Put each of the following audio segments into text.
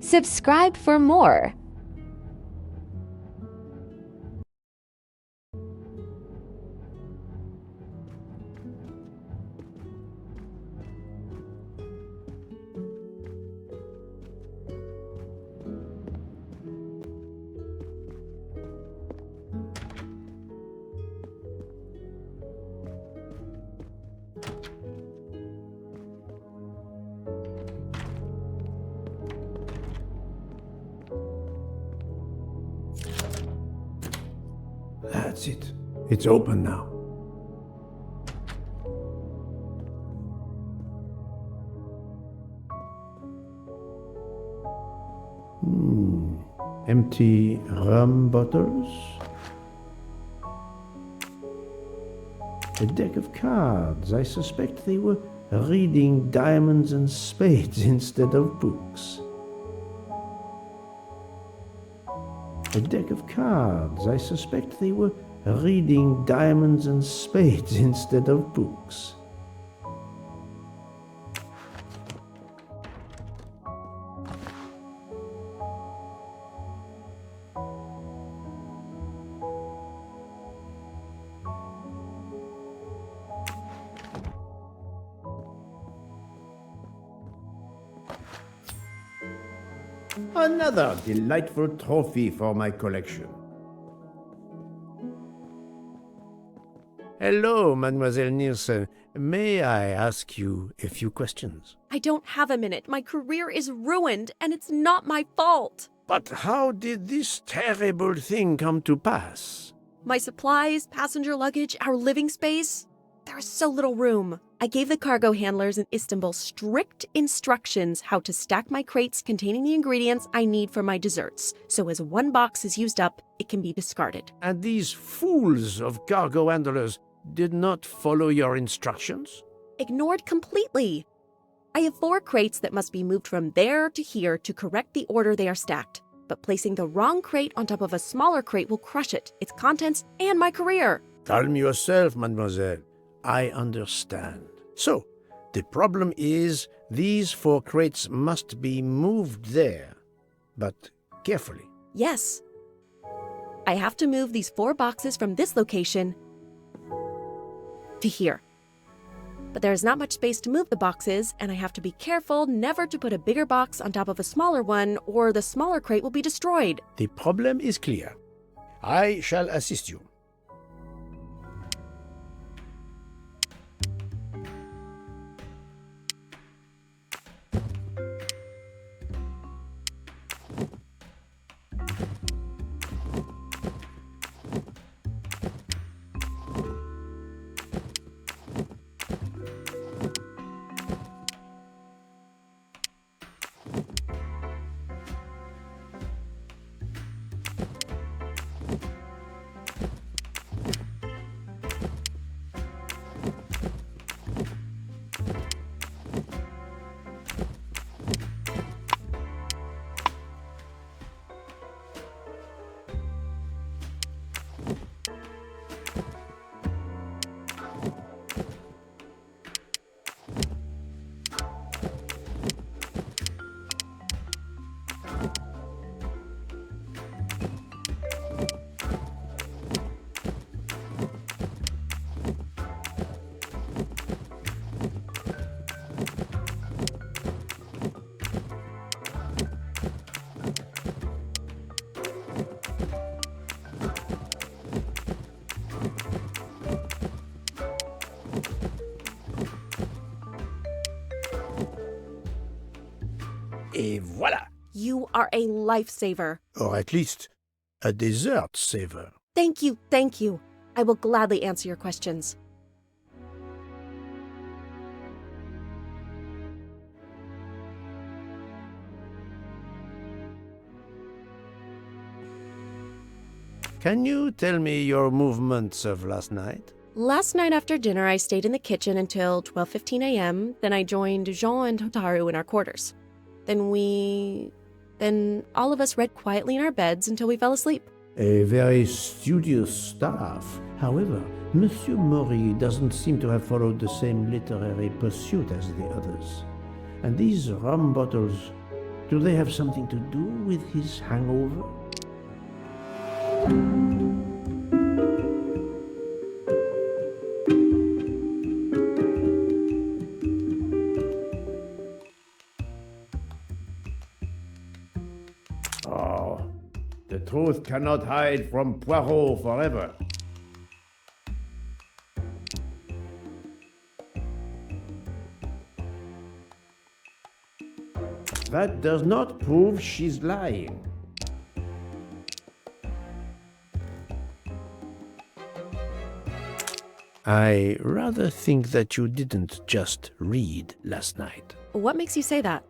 Subscribe for more. That's it. It's open now. Empty rum bottles. A deck of cards. I suspect they were reading diamonds and spades instead of books. A deck of cards. I suspect they were reading diamonds and spades instead of books. Another delightful trophy for my collection. Hello, Mademoiselle Nielsen. May I ask you a few questions? I don't have a minute. My career is ruined, and it's not my fault. But how did this terrible thing come to pass? My supplies, passenger luggage, our living space. There is so little room. I gave the cargo handlers in Istanbul strict instructions how to stack my crates containing the ingredients I need for my desserts, so as one box is used up, it can be discarded. And these fools of cargo handlers did not follow your instructions? Ignored completely. I have 4 crates that must be moved from there to here to correct the order they are stacked. But placing the wrong crate on top of a smaller crate will crush it, its contents, and my career. Calm yourself, mademoiselle. I understand. So, the problem is these 4 crates must be moved there, but carefully. Yes. I have to move these 4 boxes from this location to here. But there is not much space to move the boxes, and I have to be careful never to put a bigger box on top of a smaller one, or the smaller crate will be destroyed. The problem is clear. I shall assist you. Et voilà! You are a lifesaver. Or at least a dessert saver. Thank you, thank you. I will gladly answer your questions. Can you tell me your movements of last night? Last night after dinner, I stayed in the kitchen until 12:15 a.m. Then I joined Jean and Hotaru in our quarters. Then all of us read quietly in our beds until we fell asleep. A very studious staff. However, Monsieur Maury doesn't seem to have followed the same literary pursuit as the others. And these rum bottles, Do they have something to do with his hangover? Oh, the truth cannot hide from Poirot forever. That does not prove she's lying. I rather think that you didn't just read last night. What makes you say that?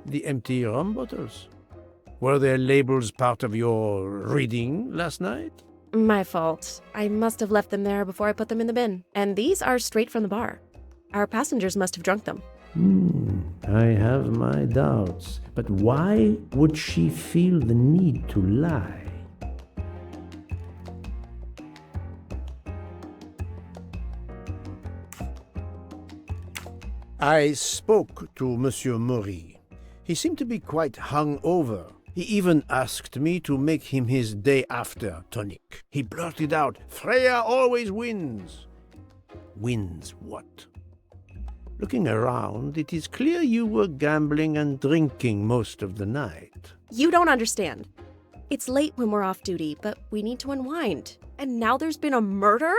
The empty rum bottles. Were their labels part of your reading last night? My fault. I must have left them there before I put them in the bin. And these are straight from the bar. Our passengers must have drunk them. I have my doubts. But why would she feel the need to lie? I spoke to Monsieur Maury. He seemed to be quite hung over. He even asked me to make him his day after tonic. He blurted out, "Freya always wins." Wins what? Looking around, it is clear you were gambling and drinking most of the night. You don't understand. It's late when we're off duty, but we need to unwind. And now there's been a murder?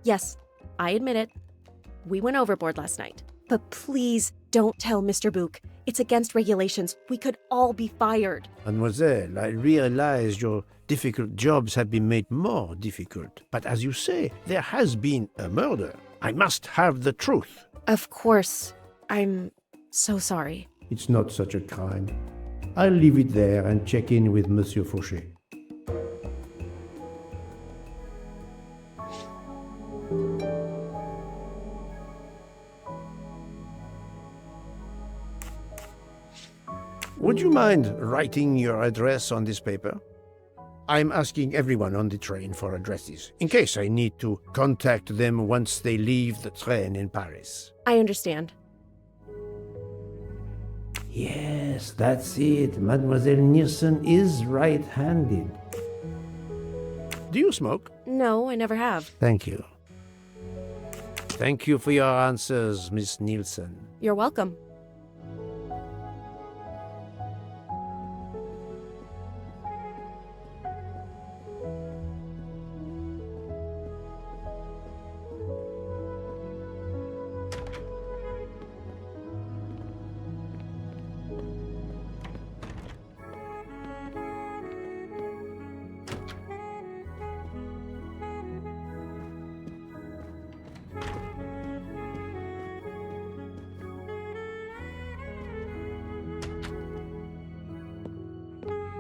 Yes, I admit it. We went overboard last night. But please don't tell Mr. Book. It's against regulations. We could all be fired. Mademoiselle, I realize your difficult jobs have been made more difficult. But as you say, there has been a murder. I must have the truth. Of course. I'm so sorry. It's not such a crime. I'll leave it there and check in with Monsieur Fauchet. Would you mind writing your address on this paper? I'm asking everyone on the train for addresses, in case I need to contact them once they leave the train in Paris. I understand. Yes, that's it. Mademoiselle Niersen is right-handed. Do you smoke? No, I never have. Thank you. Thank you for your answers, Miss Nielsen. You're welcome.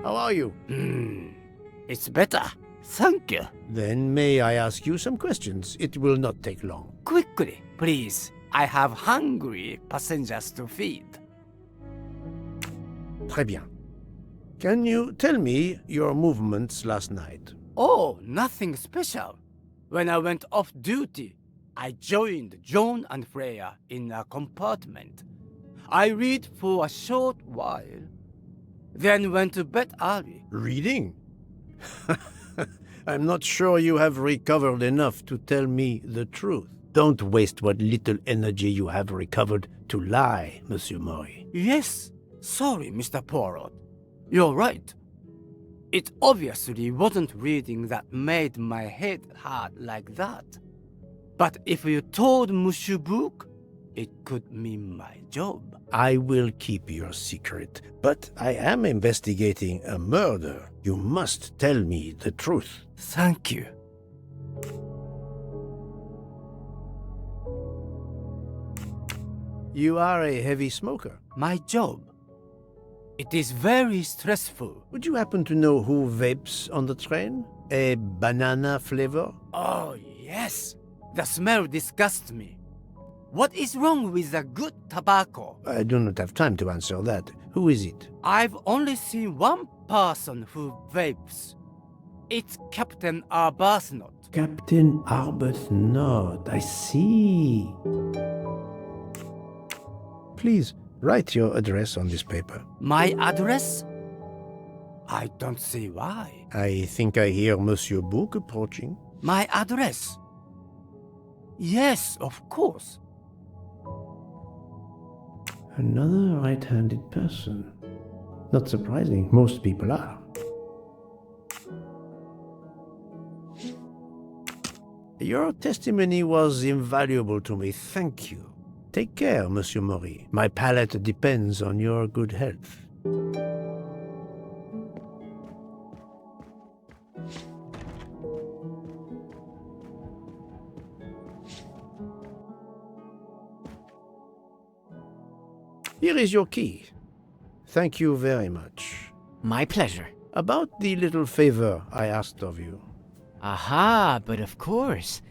How are you? It's better. Thank you. Then may I ask you some questions? It will not take long. Quickly, please. I have hungry passengers to feed. Très bien. Can you tell me your movements last night? Oh, nothing special. When I went off duty, I joined John and Freya in a compartment. I read for a short while, then went to bed early. Reading? I'm not sure you have recovered enough to tell me the truth. Don't waste what little energy you have recovered to lie, Monsieur Maury. Yes, sorry, Mr. Poirot. You're right. It obviously wasn't reading that made my head hurt like that. But if you told Monsieur Book, it could mean my job. I will keep your secret, but I am investigating a murder. You must tell me the truth. Thank you. You are a heavy smoker. My job. It is very stressful. Would you happen to know who vapes on the train? A banana flavor? Oh, yes. The smell disgusts me. What is wrong with the good tobacco? I do not have time to answer that. Who is it? I've only seen one person who vapes. It's Captain Arbuthnot. Captain Arbuthnot. I see. Please, write your address on this paper. My address? I don't see why. I think I hear Monsieur Book approaching. My address? Yes, of course. Another right-handed person. Not surprising, most people are. Your testimony was invaluable to me, thank you. Take care, Monsieur Maury. My palate depends on your good health. Here is your key. Thank you very much. My pleasure. About the little favor I asked of you. Aha, but of course.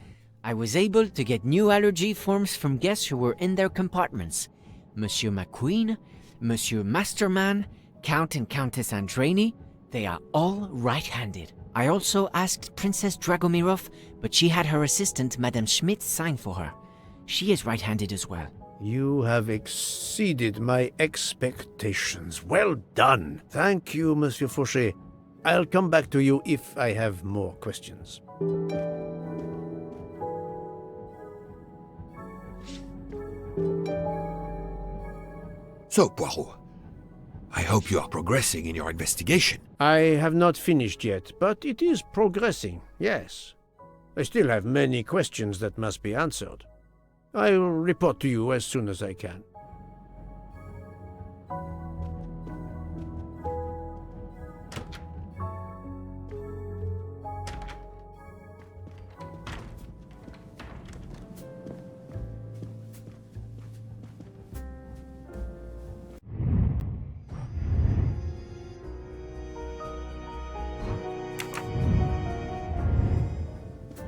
I was able to get new allergy forms from guests who were in their compartments. Monsieur McQueen, Monsieur Masterman, Count and Countess Andreni, they are all right-handed. I also asked Princess Dragomirov, but she had her assistant, Madame Schmidt, sign for her. She is right-handed as well. You have exceeded my expectations. Well done. Thank you, Monsieur Fauché. I'll come back to you if I have more questions. So, Poirot, I hope you are progressing in your investigation. I have not finished yet, but it is progressing, yes. I still have many questions that must be answered. I will report to you as soon as I can.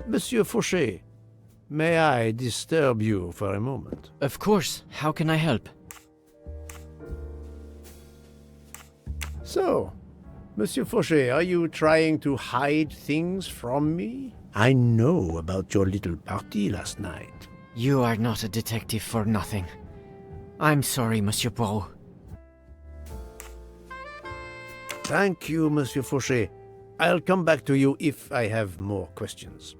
Monsieur Fauché, may I disturb you for a moment? Of course, how can I help? So, Monsieur Fauché, are you trying to hide things from me? I know about your little party last night. You are not a detective for nothing. I'm sorry, Monsieur Poirot. Thank you, Monsieur Fauché. I'll come back to you if I have more questions.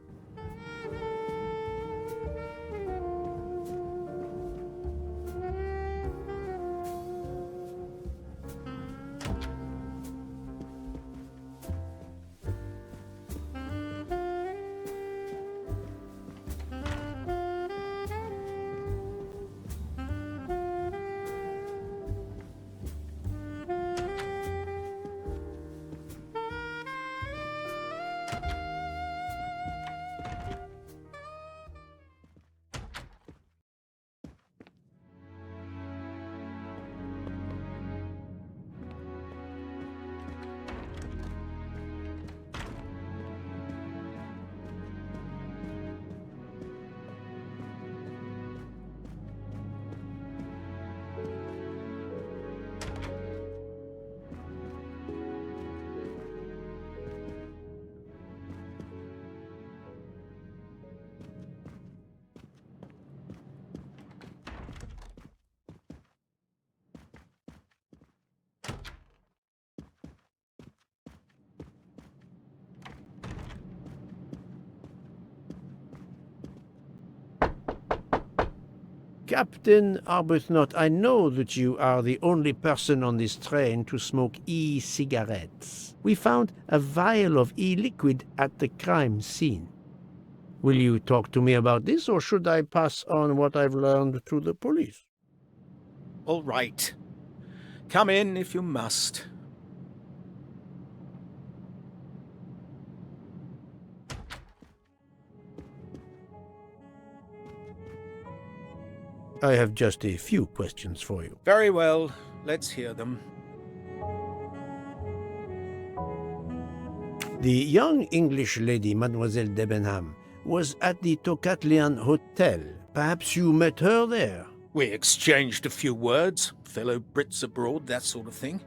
Captain Arbuthnot, I know that you are the only person on this train to smoke e-cigarettes. We found a vial of e-liquid at the crime scene. Will you talk to me about this, or should I pass on what I've learned to the police? All right. Come in if you must. I have just a few questions for you. Very well. Let's hear them. The young English lady, Mademoiselle Debenham, was at the Tocatlian Hotel. Perhaps you met her there? We exchanged a few words. Fellow Brits abroad, that sort of thing.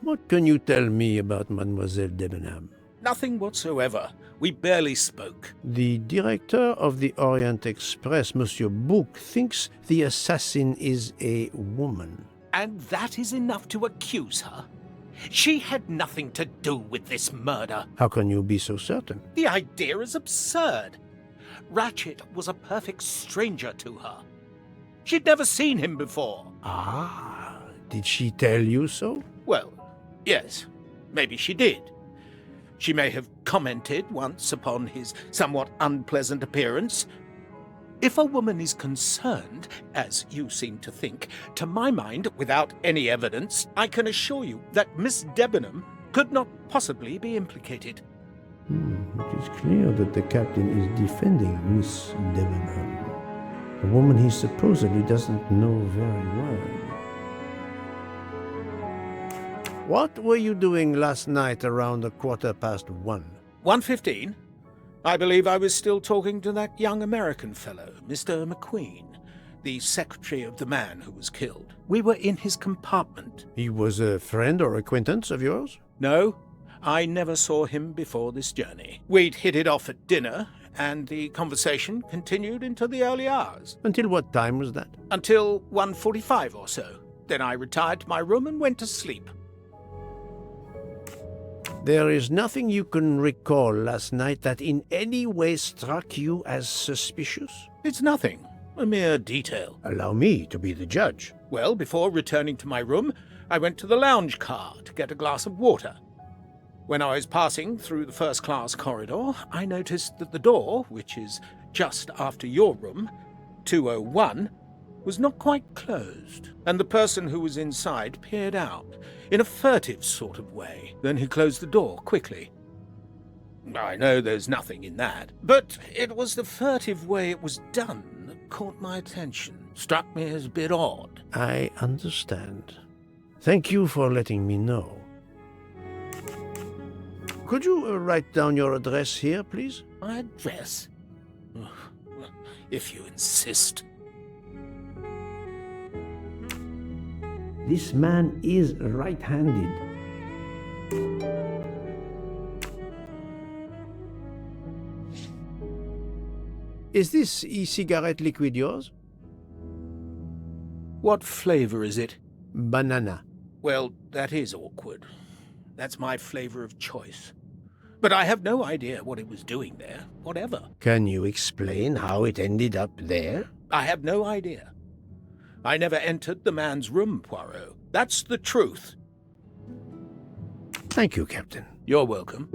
What can you tell me about Mademoiselle Debenham? Nothing whatsoever. We barely spoke. The director of the Orient Express, Monsieur Bouc, thinks the assassin is a woman. And that is enough to accuse her? She had nothing to do with this murder. How can you be so certain? The idea is absurd. Ratchet was a perfect stranger to her. She'd never seen him before. Ah, did she tell you so? Well, yes, maybe she did. She may have commented once upon his somewhat unpleasant appearance. If a woman is concerned, as you seem to think, to my mind, without any evidence, I can assure you that Miss Debenham could not possibly be implicated. It is clear that the captain is defending Miss Debenham, a woman he supposedly doesn't know very well. What were you doing last night around 1:15? 1:15? I believe I was still talking to that young American fellow, Mr. McQueen, the secretary of the man who was killed. We were in his compartment. He was a friend or acquaintance of yours? No, I never saw him before this journey. We'd hit it off at dinner, and the conversation continued into the early hours. Until what time was that? Until 1:45 or so. Then I retired to my room and went to sleep. There is nothing you can recall last night that in any way struck you as suspicious? It's nothing. A mere detail. Allow me to be the judge. Well, before returning to my room, I went to the lounge car to get a glass of water. When I was passing through the first-class corridor, I noticed that the door, which is just after your room, 201, was not quite closed, and the person who was inside peered out in a furtive sort of way. Then he closed the door quickly. I know there's nothing in that, but it was the furtive way it was done that caught my attention, struck me as a bit odd. I understand. Thank you for letting me know. Could you write down your address here, please? My address? If you insist. This man is right-handed. Is this e-cigarette liquid yours? What flavor is it? Banana. Well, that is awkward. That's my flavor of choice. But I have no idea what it was doing there, whatever. Can you explain how it ended up there? I have no idea. I never entered the man's room, Poirot. That's the truth. Thank you, Captain. You're welcome.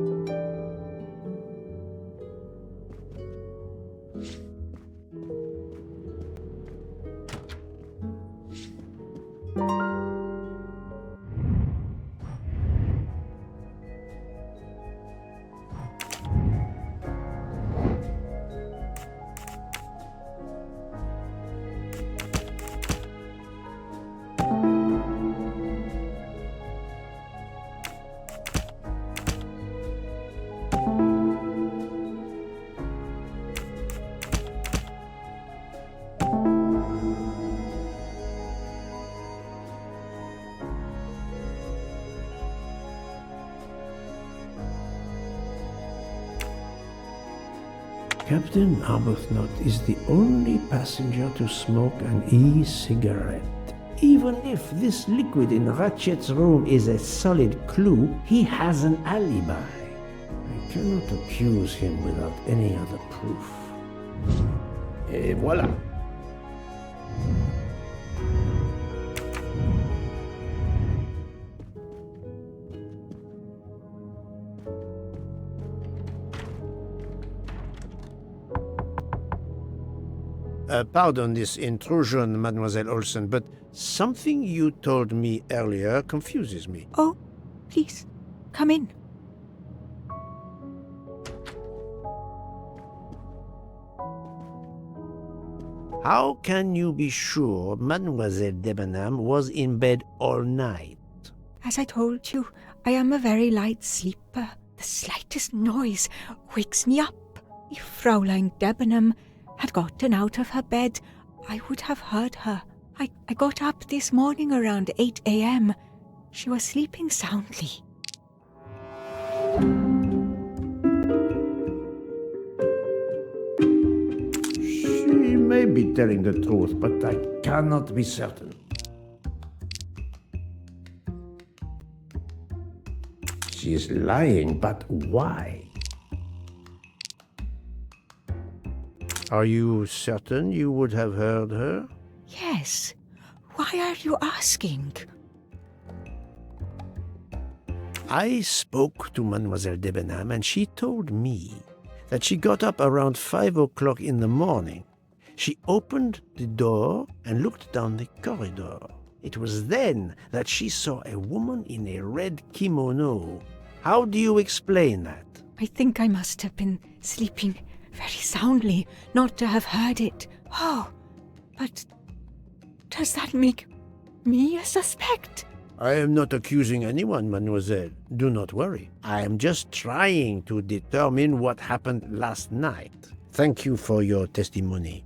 Captain Arbuthnot is the only passenger to smoke an e-cigarette. Even if this liquid in Ratchet's room is a solid clue, he has an alibi. I cannot accuse him without any other proof. Et voilà. Pardon this intrusion, Mademoiselle Olsen, but something you told me earlier confuses me. Oh, please, come in. How can you be sure Mademoiselle Debenham was in bed all night? As I told you, I am a very light sleeper. The slightest noise wakes me up. If Fraulein Debenham had gotten out of her bed, I would have heard her. I got up this morning around 8 a.m. She was sleeping soundly. may be telling the truth, but I cannot be certain. She is lying, but why? Are you certain you would have heard her? Yes. Why are you asking? I spoke to Mademoiselle Debenham, and she told me that she got up around 5 o'clock in the morning. She opened the door and looked down the corridor. It was then that she saw a woman in a red kimono. How do you explain that? I think I must have been sleeping very soundly not to have heard it. Oh, but does that make me a suspect? I am not accusing anyone, mademoiselle. Do not worry. I am just trying to determine what happened last night. Thank you for your testimony.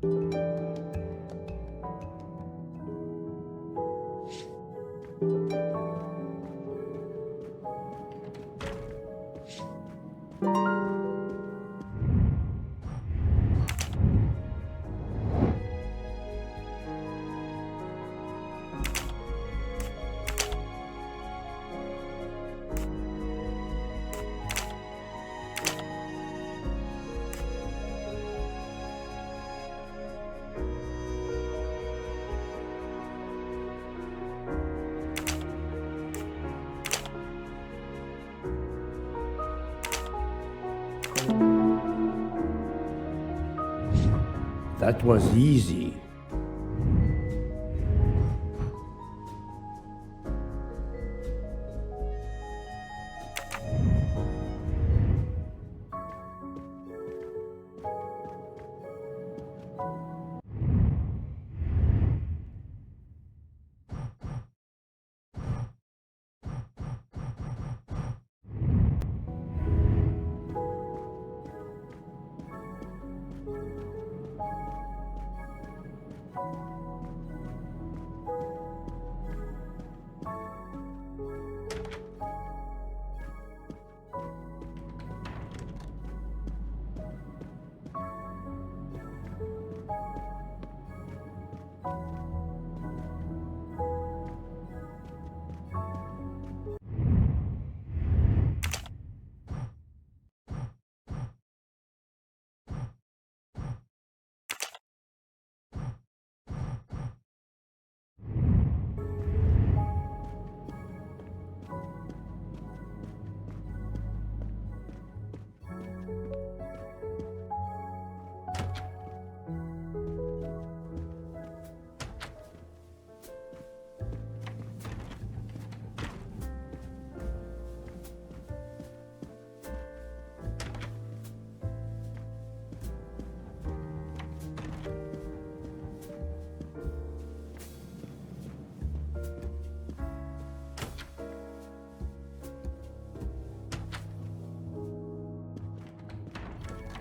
That was easy.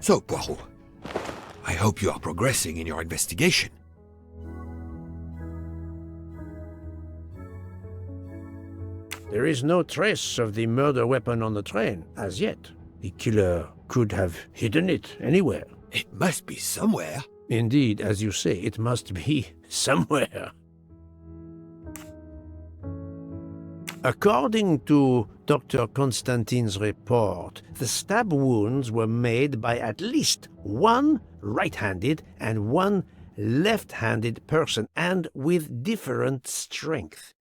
So, Poirot, I hope you are progressing in your investigation. There is no trace of the murder weapon on the train, as yet. The killer could have hidden it anywhere. It must be somewhere. Indeed, as you say, it must be somewhere. According to Dr. Constantine's report, the stab wounds were made by at least one right-handed and one left-handed person, and with different strength.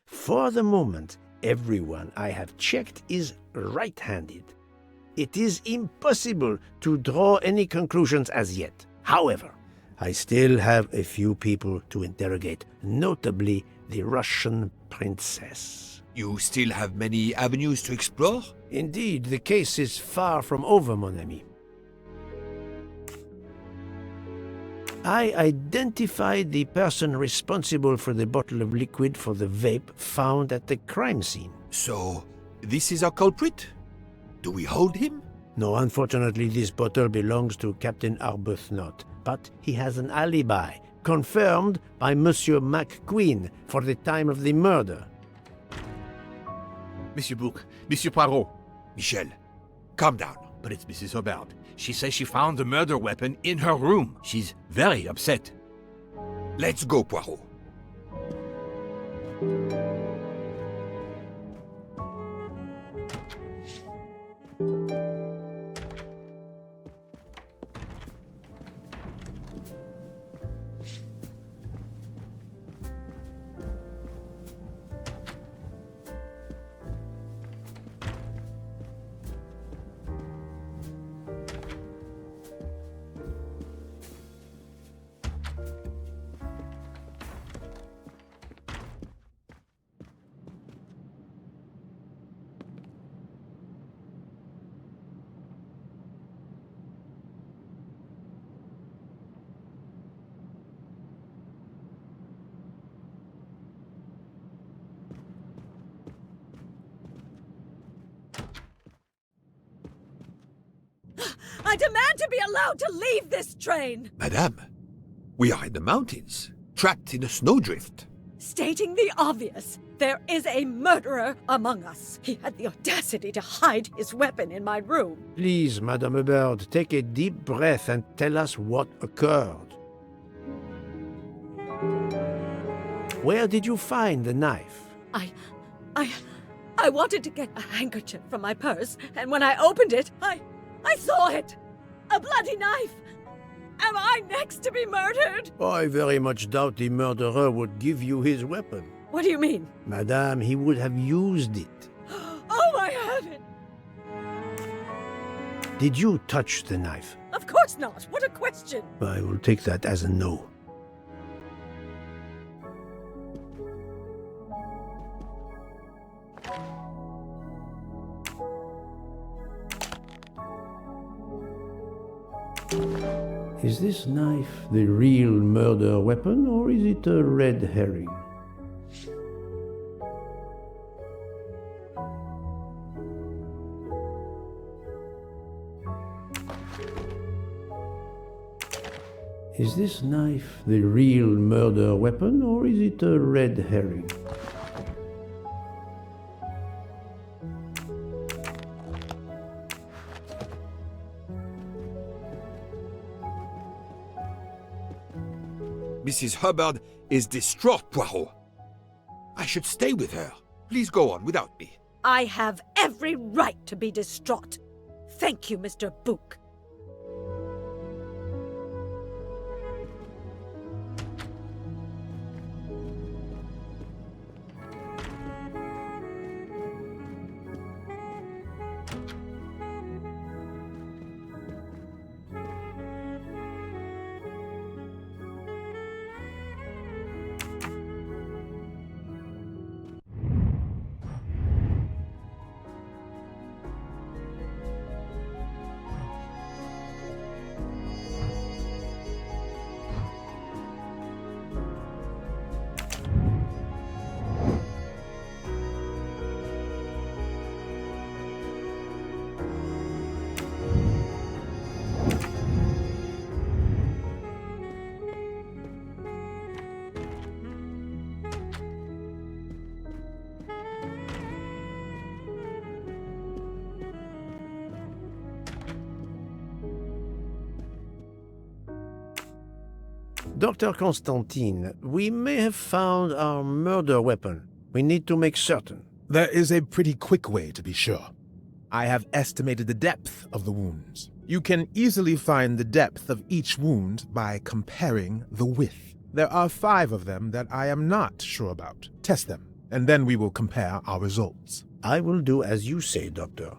For the moment, everyone I have checked is right-handed. It is impossible to draw any conclusions as yet. However, I still have a few people to interrogate, notably the Russian princess. You still have many avenues to explore? Indeed, the case is far from over, mon ami. I identified the person responsible for the bottle of liquid for the vape found at the crime scene. So, this is our culprit? Do we hold him? No, unfortunately, this bottle belongs to Captain Arbuthnot, but he has an alibi, confirmed by Monsieur McQueen for the time of the murder. Monsieur Bouc, Monsieur Poirot. Michel, calm down. but it's Mrs. Hubbard. She says she found the murder weapon in her room. She's very upset. Let's go, Poirot. I demand to be allowed to leave this train! Madame, we are in the mountains, trapped in a snowdrift. Stating the obvious, there is a murderer among us. He had the audacity to hide his weapon in my room. Please, Madame Hubbard, take a deep breath and tell us what occurred. Where did you find the knife? I wanted to get a handkerchief from my purse, and when I opened it, I saw it! A bloody knife! Am I next to be murdered? I very much doubt the murderer would give you his weapon. What do you mean? Madame, he would have used it. Oh, I haven't! Did you touch the knife? Of course not! What a question! I will take that as a no. Is this knife the real murder weapon, or is it a red herring? Is this knife the real murder weapon, or is it a red herring? Mrs. Hubbard is distraught, Poirot. I should stay with her. Please go on without me. I have every right to be distraught. Thank you, Mr. Book. Dr. Constantine, we may have found our murder weapon. We need to make certain. There is a pretty quick way to be sure. I have estimated the depth of the wounds. You can easily find the depth of each wound by comparing the width. There are 5 of them that I am not sure about. Test them, and then we will compare our results. I will do as you say, Doctor.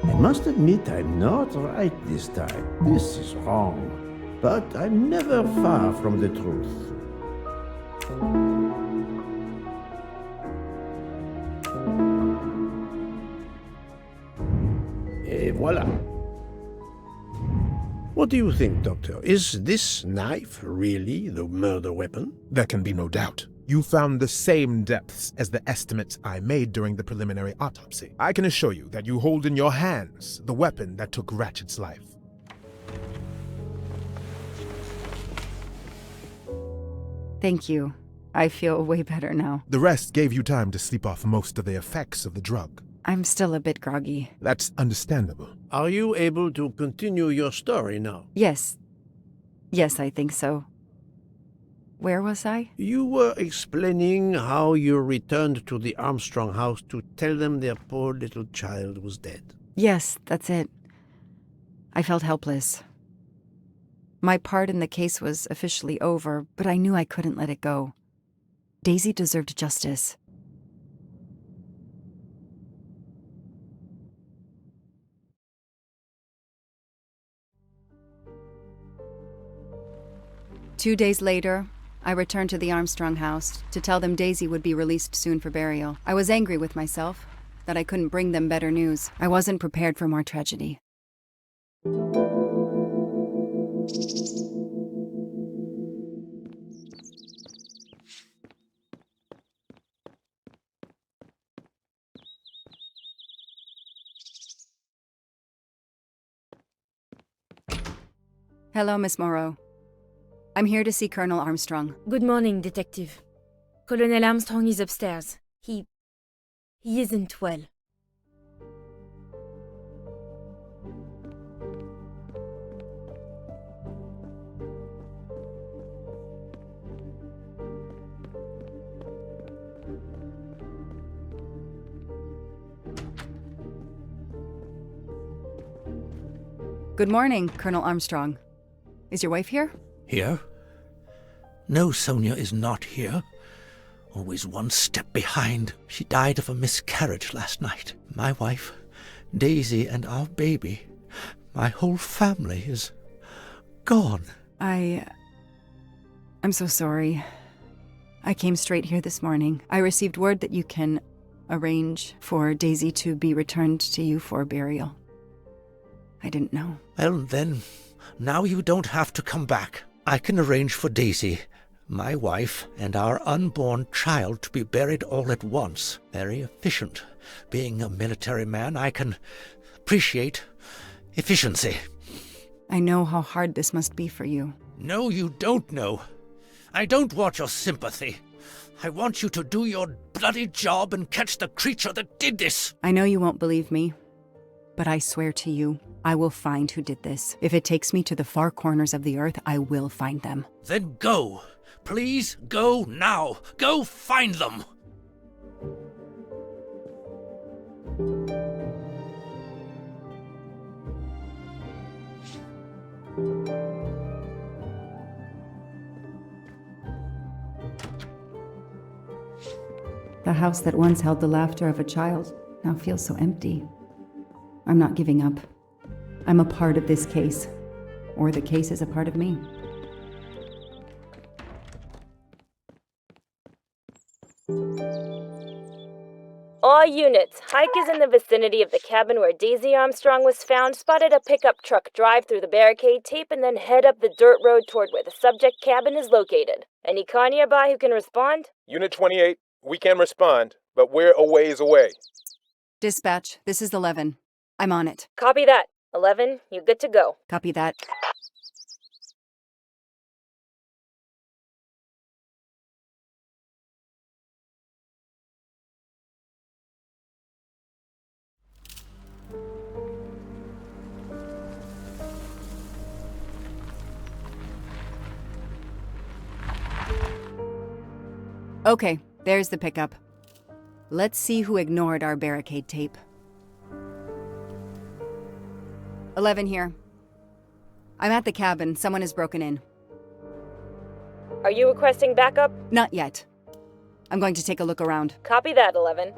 I must admit I'm not right this time. This is wrong. But I'm never far from the truth. Et voilà. What do you think, Doctor? Is this knife really the murder weapon? There can be no doubt. You found the same depths as the estimates I made during the preliminary autopsy. I can assure you that you hold in your hands the weapon that took Ratchet's life. Thank you. I feel way better now. The rest gave you time to sleep off most of the effects of the drug. I'm still a bit groggy. That's understandable. Are you able to continue your story now? Yes. Yes, I think so. Where was I? You were explaining how you returned to the Armstrong house to tell them their poor little child was dead. Yes, that's it. I felt helpless. My part in the case was officially over, but I knew I couldn't let it go. Daisy deserved justice. Two days later, I returned to the Armstrong house to tell them Daisy would be released soon for burial. I was angry with myself that I couldn't bring them better news. I wasn't prepared for more tragedy. Hello, Miss Moreau. I'm here to see Colonel Armstrong. Good morning, Detective. Colonel Armstrong is upstairs. He isn't well. Good morning, Colonel Armstrong. Is your wife here? Here? No, Sonia is not here. Always one step behind. She died of a miscarriage last night. My wife, Daisy, and our baby. My whole family is gone. I'm so sorry. I came straight here this morning. I received word that you can arrange for Daisy to be returned to you for burial. I didn't know. Well, then, now you don't have to come back. I can arrange for Daisy, my wife, and our unborn child to be buried all at once. Very efficient. Being a military man, I can appreciate efficiency. I know how hard this must be for you. No, you don't know. I don't want your sympathy. I want you to do your bloody job and catch the creature that did this. I know you won't believe me, but I swear to you, I will find who did this. If it takes me to the far corners of the earth, I will find them. Then go. Please go now. Go find them. The house that once held the laughter of a child now feels so empty. I'm not giving up. I'm a part of this case, or the case is a part of me. All units, hikers in the vicinity of the cabin where Daisy Armstrong was found spotted a pickup truck drive through the barricade tape and then head up the dirt road toward where the subject cabin is located. Any car nearby who can respond? Unit 28, we can respond, but we're a ways away. Dispatch, this is 11. I'm on it. Copy that. 11, you good to go. Copy that. Okay, there's the pickup. Let's see who ignored our barricade tape. 11 here. I'm at the cabin. Someone has broken in. Are you requesting backup? Not yet. I'm going to take a look around. Copy that, 11.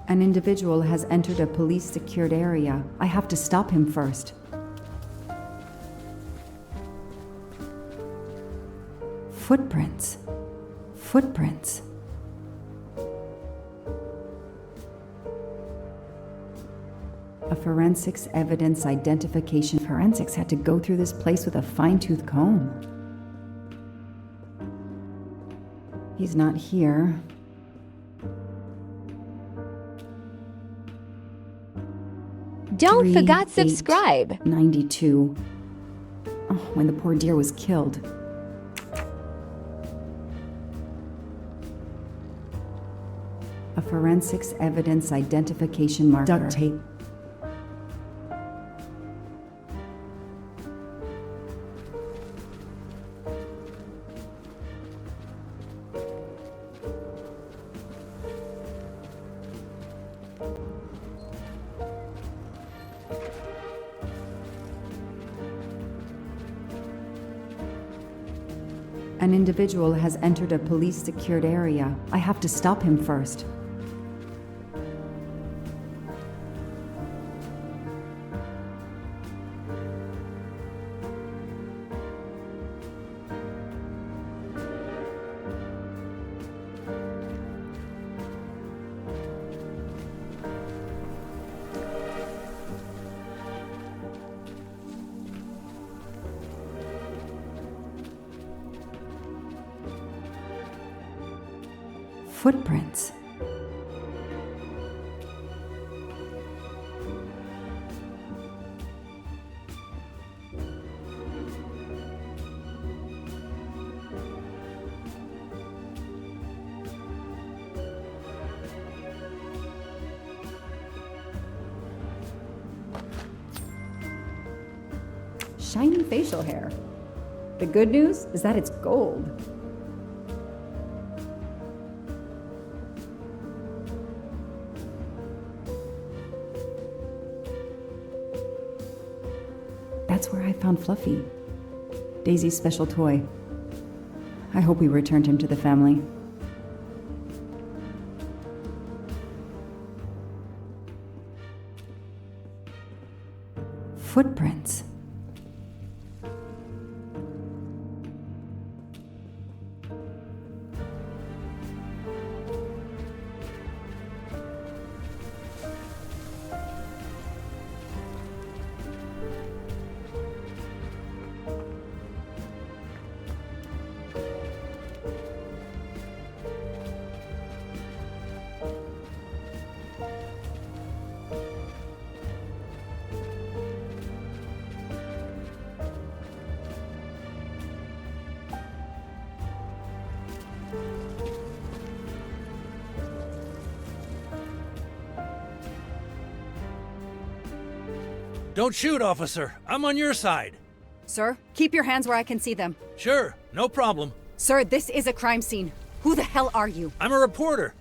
An individual has entered a police-secured area. I have to stop him first. Footprints. Footprints. A forensics evidence identification. Forensics had to go through this place with a fine-tooth comb. He's not here. Don't forget subscribe. 92. Oh, when the poor deer was killed. A forensics evidence identification marker. Duct tape. An individual has entered a police-secured area. I have to stop him first. Footprints. Shiny facial hair. The good news is that it's gold. That's where I found Fluffy, Daisy's special toy. I hope we returned him to the family. Footprints. Don't shoot, officer. I'm on your side. Sir, keep your hands where I can see them. Sure, no problem. Sir, this is a crime scene. Who the hell are you? I'm a reporter.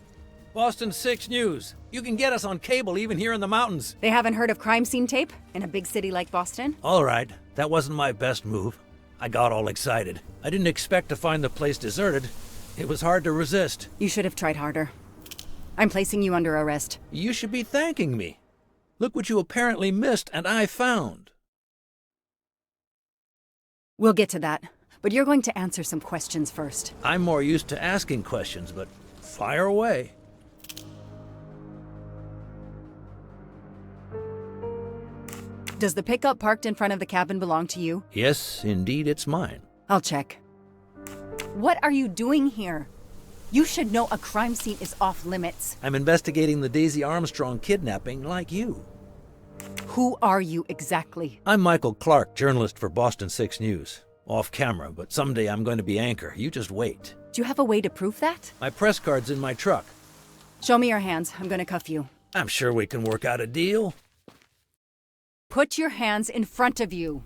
Boston 6 News. You can get us on cable even here in the mountains. They haven't heard of crime scene tape in a big city like Boston? All right, that wasn't my best move. I got all excited. I didn't expect to find the place deserted. It was hard to resist. You should have tried harder. I'm placing you under arrest. You should be thanking me. Look what you apparently missed and I found. We'll get to that, but you're going to answer some questions first. I'm more used to asking questions, but fire away. Does the pickup parked in front of the cabin belong to you? Yes, indeed, it's mine. I'll check. What are you doing here? You should know a crime scene is off limits. I'm investigating the Daisy Armstrong kidnapping like you. Who are you exactly? I'm Michael Clark, journalist for Boston 6 News. Off camera, but someday I'm going to be anchor. You just wait. Do you have a way to prove that? My press card's in my truck. Show me your hands. I'm going to cuff you. I'm sure we can work out a deal. Put your hands in front of you.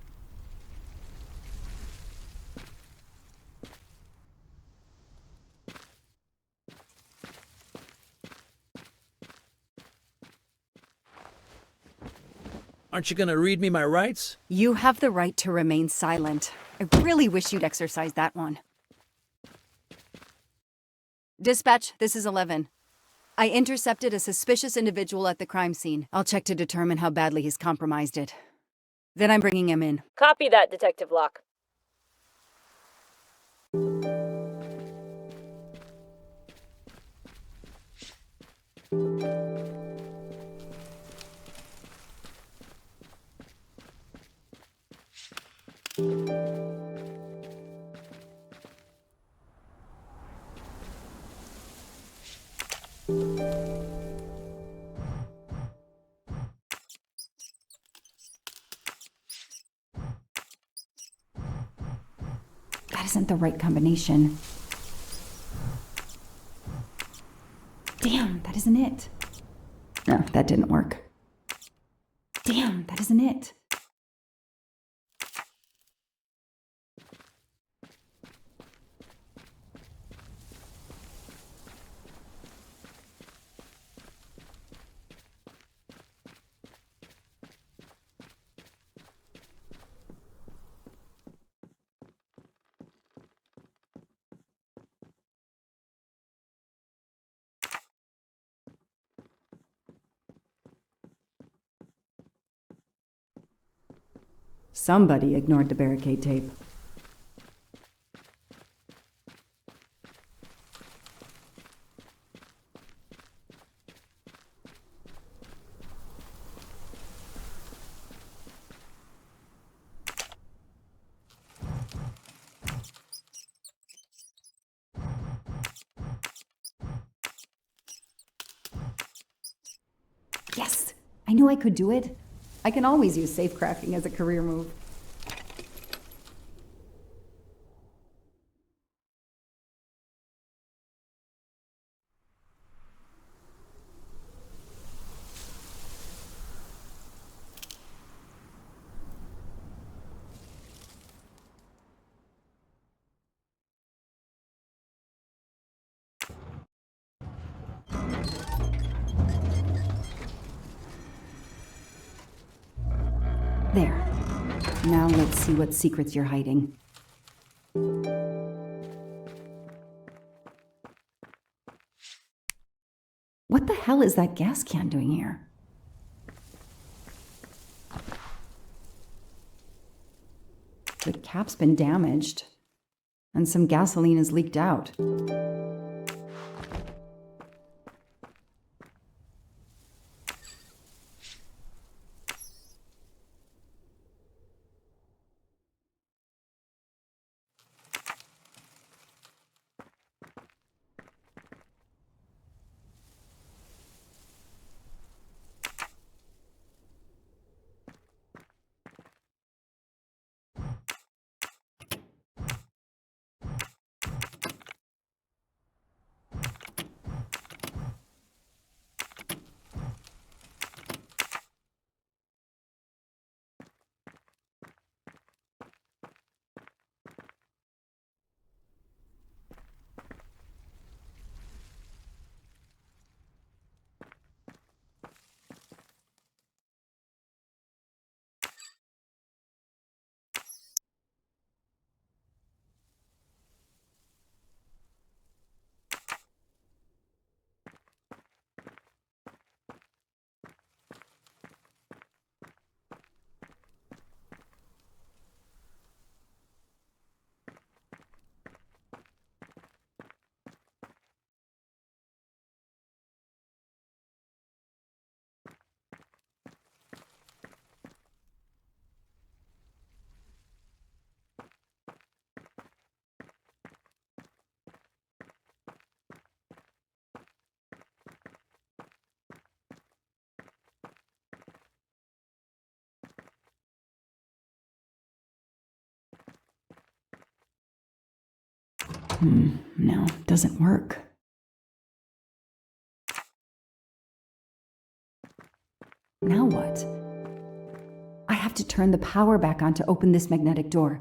Aren't you going to read me my rights? You have the right to remain silent. I really wish you'd exercise that one. Dispatch, this is 11. I intercepted a suspicious individual at the crime scene. I'll check to determine how badly he's compromised it. Then I'm bringing him in. Copy that, Detective Locke. That isn't the right combination. Damn, that isn't it. No, that didn't work. Damn, that isn't it. Somebody ignored the barricade tape. Yes! I knew I could do it. I can always use safecracking as a career move. There. Now let's see what secrets you're hiding. What the hell is that gas can doing here? The cap's been damaged, and some gasoline has leaked out. No, doesn't work. Now what? I have to turn the power back on to open this magnetic door.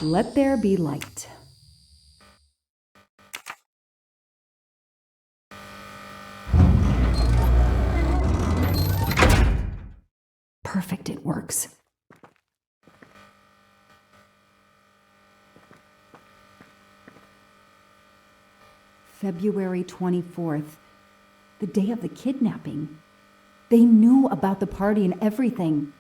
Let there be light. Perfect, it works. February 24th, the day of the kidnapping. They knew about the party and everything.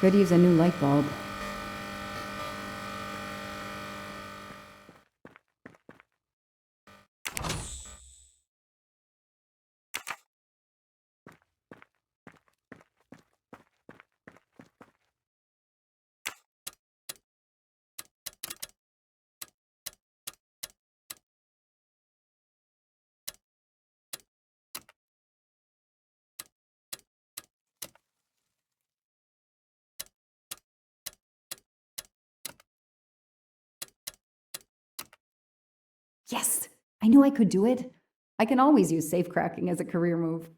Could use a new light bulb. Yes! I knew I could do it. I can always use safe cracking as a career move.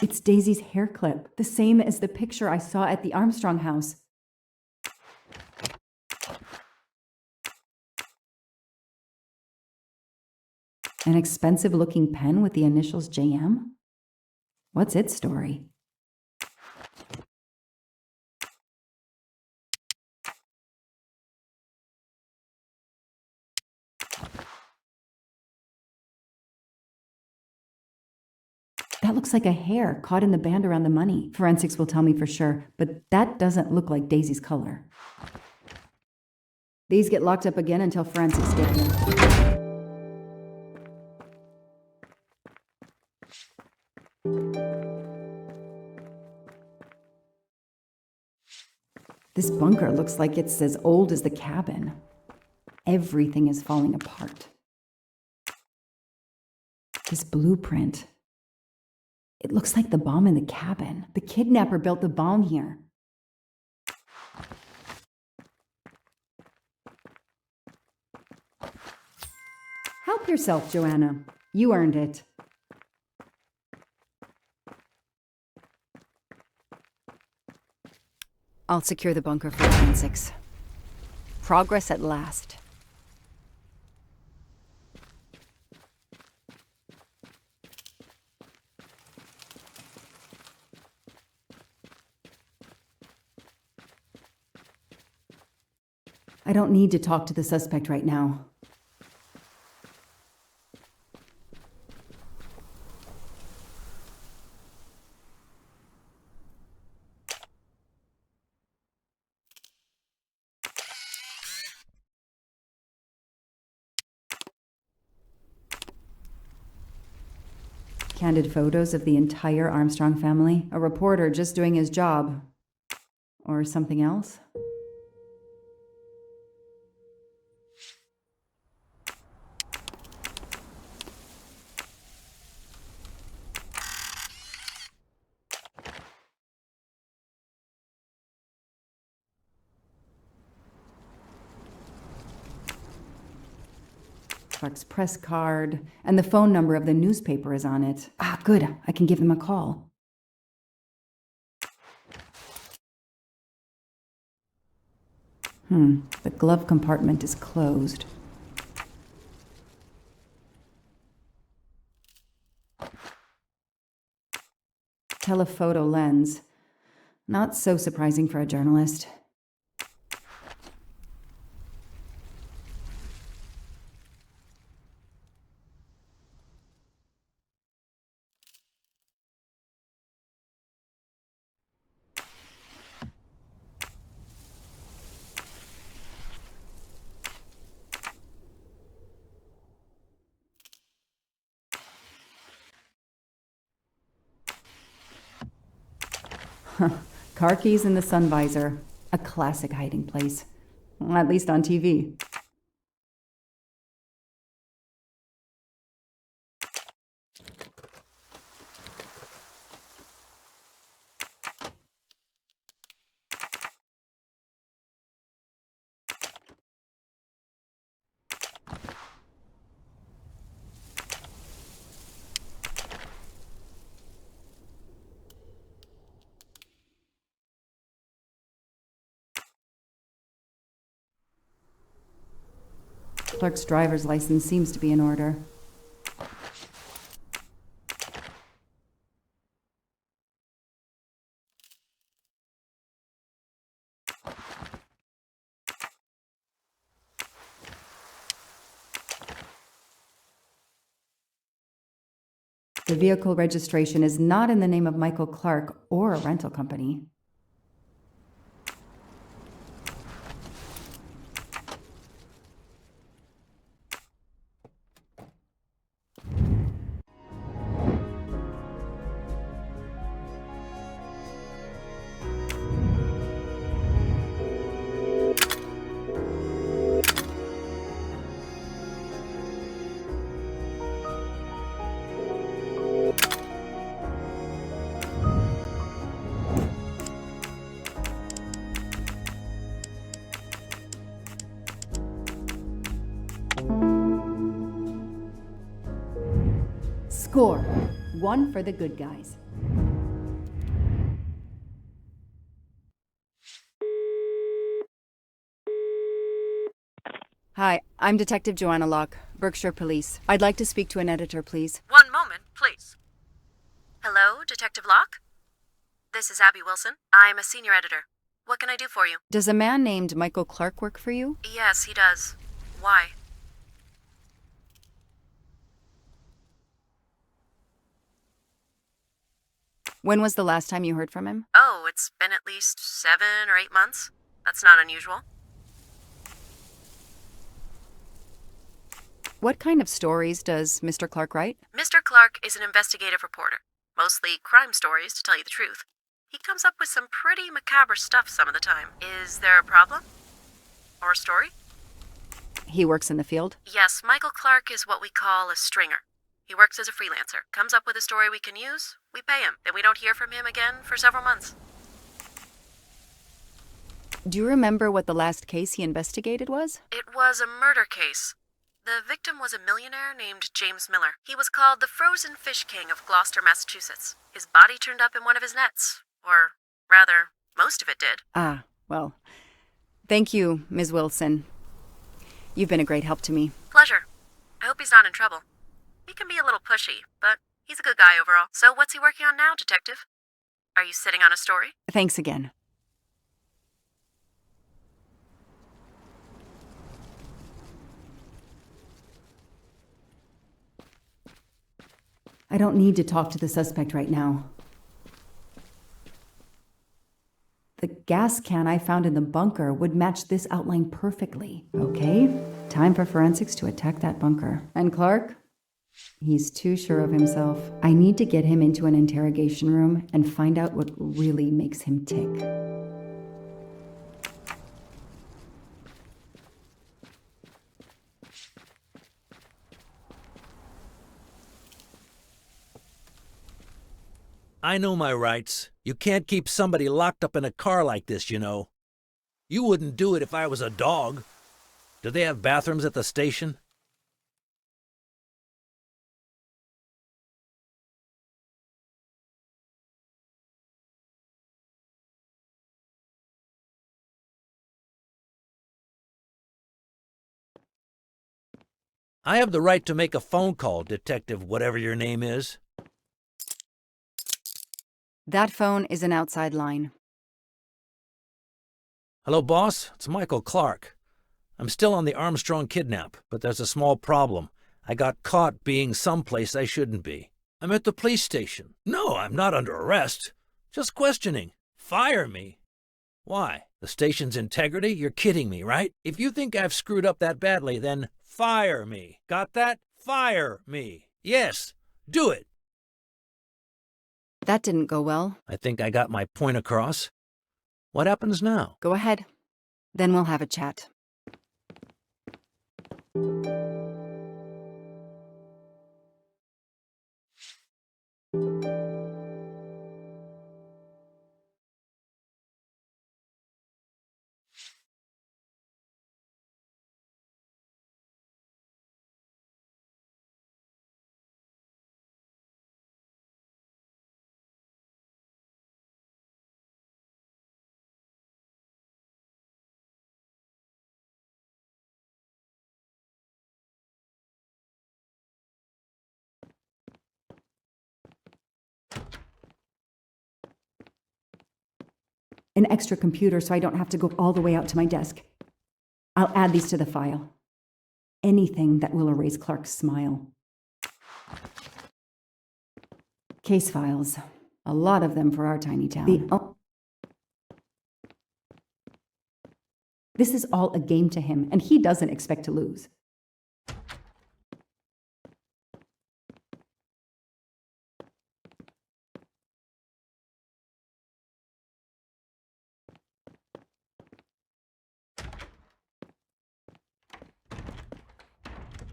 It's Daisy's hair clip, the same as the picture I saw at the Armstrong house. An expensive-looking pen with the initials JM? What's its story? That looks like a hair caught in the band around the money. Forensics will tell me for sure, but that doesn't look like Daisy's color. These get locked up again until forensics get here. This bunker looks like it's as old as the cabin. Everything is falling apart. This blueprint. It looks like the bomb in the cabin. The kidnapper built the bomb here. Help yourself, Joanna. You earned it. I'll secure the bunker for forensics. Progress at last. I don't need to talk to the suspect right now. Candid photos of the entire Armstrong family. A reporter just doing his job. Or something else? Clark's press card, and the phone number of the newspaper is on it. Ah, good. I can give them a call. The glove compartment is closed. Telephoto lens. Not so surprising for a journalist. Car keys in the sun visor. A classic hiding place. Well, at least on TV. Clerk's driver's license seems to be in order. The vehicle registration is not in the name of Michael Clark or a rental company. Score. 1 for the good guys. Hi, I'm Detective Joanna Locke, Berkshire Police. I'd like to speak to an editor, please. One moment, please. Hello, Detective Locke? This is Abby Wilson. I'm a senior editor. What can I do for you? Does a man named Michael Clark work for you? Yes, he does. Why? When was the last time you heard from him? Oh, it's been at least 7 or 8 months. That's not unusual. What kind of stories does Mr. Clark write? Mr. Clark is an investigative reporter. Mostly crime stories, to tell you the truth. He comes up with some pretty macabre stuff some of the time. Is there a problem? Or a story? He works in the field? Yes, Michael Clark is what we call a stringer. He works as a freelancer, comes up with a story we can use, we pay him, then we don't hear from him again for several months. Do you remember what the last case he investigated was? It was a murder case. The victim was a millionaire named James Miller. He was called the Frozen Fish King of Gloucester, Massachusetts. His body turned up in one of his nets. Or, rather, most of it did. Ah, well, thank you, Ms. Wilson. You've been a great help to me. Pleasure. I hope he's not in trouble. He can be a little pushy, but he's a good guy overall. So what's he working on now, Detective? Are you sitting on a story? Thanks again. I don't need to talk to the suspect right now. The gas can I found in the bunker would match this outline perfectly. Okay, time for forensics to attack that bunker. And Clark? He's too sure of himself. I need to get him into an interrogation room and find out what really makes him tick. I know my rights. You can't keep somebody locked up in a car like this, you know. You wouldn't do it if I was a dog. Do they have bathrooms at the station? I have the right to make a phone call, Detective whatever your name is. That phone is an outside line. Hello, boss. It's Michael Clark. I'm still on the Armstrong kidnap, but there's a small problem. I got caught being someplace I shouldn't be. I'm at the police station. No, I'm not under arrest. Just questioning. Fire me. Why? The station's integrity? You're kidding me, right? If you think I've screwed up that badly, then fire me. Got that? Fire me. Yes, do it. That didn't go well. I think I got my point across. What happens now? Go ahead. Then we'll have a chat. An extra computer so I don't have to go all the way out to my desk. I'll add these to the file. Anything that will erase Clark's smile. Case files. A lot of them for our tiny town. This is all a game to him, and he doesn't expect to lose.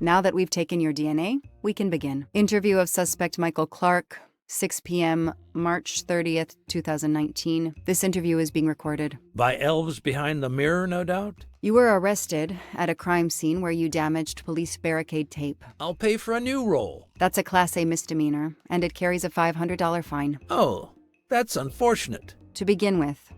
Now that we've taken your DNA, we can begin. Interview of suspect Michael Clark, 6 p.m., March 30th, 2019. This interview is being recorded. By elves behind the mirror, no doubt? You were arrested at a crime scene where you damaged police barricade tape. I'll pay for a new roll. That's a Class A misdemeanor, and it carries a $500 fine. Oh, that's unfortunate. To begin with,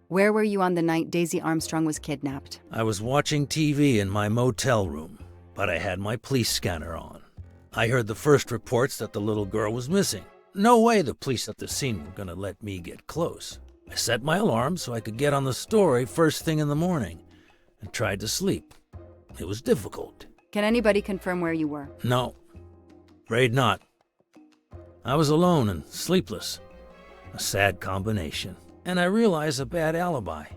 where were you on the night Daisy Armstrong was kidnapped? I was watching TV in my motel room, but I had my police scanner on. I heard the first reports that the little girl was missing. No way the police at the scene were going to let me get close. I set my alarm so I could get on the story first thing in the morning and tried to sleep. It was difficult. Can anybody confirm where you were? No, afraid not. I was alone and sleepless. A sad combination. And I realized a bad alibi.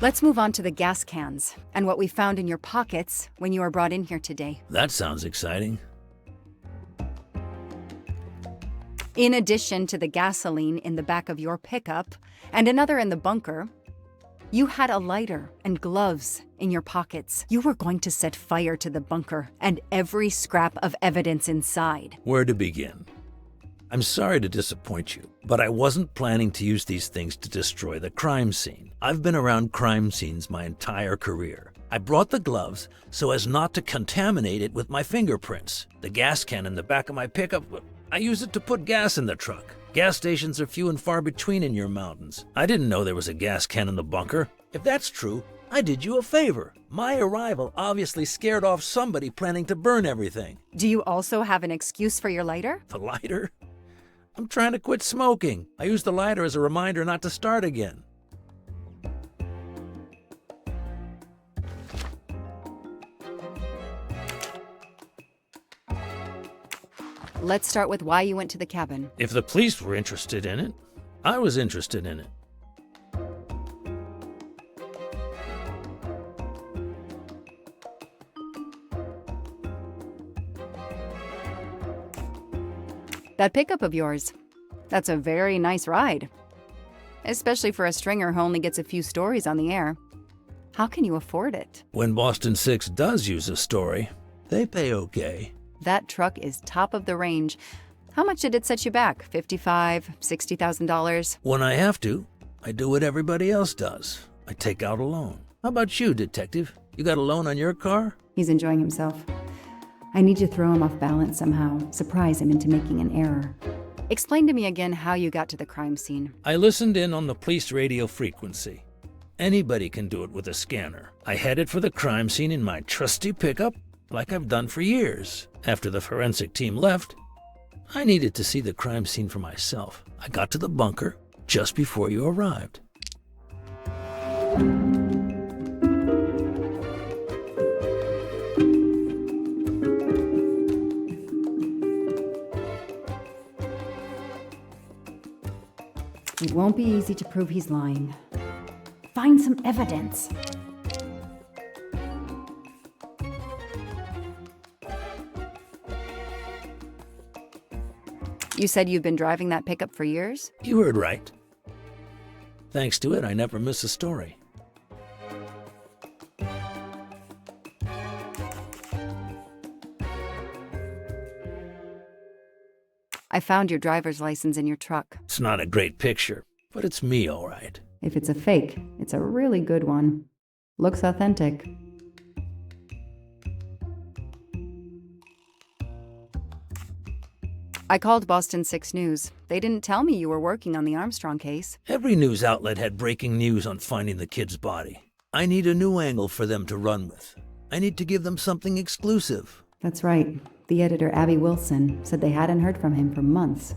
Let's move on to the gas cans and what we found in your pockets when you were brought in here today. That sounds exciting. In addition to the gasoline in the back of your pickup and another in the bunker, you had a lighter and gloves in your pockets. You were going to set fire to the bunker and every scrap of evidence inside. Where to begin? I'm sorry to disappoint you, but I wasn't planning to use these things to destroy the crime scene. I've been around crime scenes my entire career. I brought the gloves so as not to contaminate it with my fingerprints. The gas can in the back of my pickup, I use it to put gas in the truck. Gas stations are few and far between in your mountains. I didn't know there was a gas can in the bunker. If that's true, I did you a favor. My arrival obviously scared off somebody planning to burn everything. Do you also have an excuse for your lighter? The lighter? I'm trying to quit smoking. I used the lighter as a reminder not to start again. Let's start with why you went to the cabin. If the police were interested in it, I was interested in it. That pickup of yours, that's a very nice ride. Especially for a stringer who only gets a few stories on the air. How can you afford it? When Boston 6 does use a story, they pay okay. That truck is top of the range. How much did it set you back? $55,000, $60,000? When I have to, I do what everybody else does. I take out a loan. How about you, detective? You got a loan on your car? He's enjoying himself. I need to throw him off balance somehow, surprise him into making an error. Explain to me again how you got to the crime scene. I listened in on the police radio frequency. Anybody can do it with a scanner. I headed for the crime scene in my trusty pickup, like I've done for years. After the forensic team left, I needed to see the crime scene for myself. I got to the bunker just before you arrived. won't be easy to prove he's lying. Find some evidence. You said you've been driving that pickup for years? You heard right. Thanks to it, I never miss a story. I found your driver's license in your truck. It's not a great picture, but it's me, all right. If it's a fake, it's a really good one. Looks authentic. I called Boston 6 News. They didn't tell me you were working on the Armstrong case. Every news outlet had breaking news on finding the kid's body. I need a new angle for them to run with. I need to give them something exclusive. That's right. The editor, Abby Wilson, said they hadn't heard from him for months.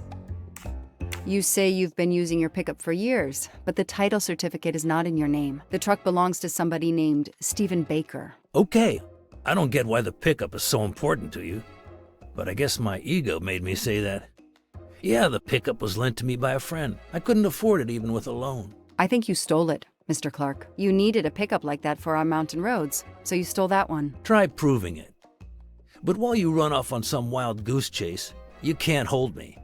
You say you've been using your pickup for years, but the title certificate is not in your name. The truck belongs to somebody named Stephen Baker. Okay, I don't get why the pickup is so important to you, but I guess my ego made me say that. Yeah, the pickup was lent to me by a friend. I couldn't afford it even with a loan. I think you stole it, Mr. Clark. You needed a pickup like that for our mountain roads, so you stole that one. Try proving it. But while you run off on some wild goose chase, you can't hold me.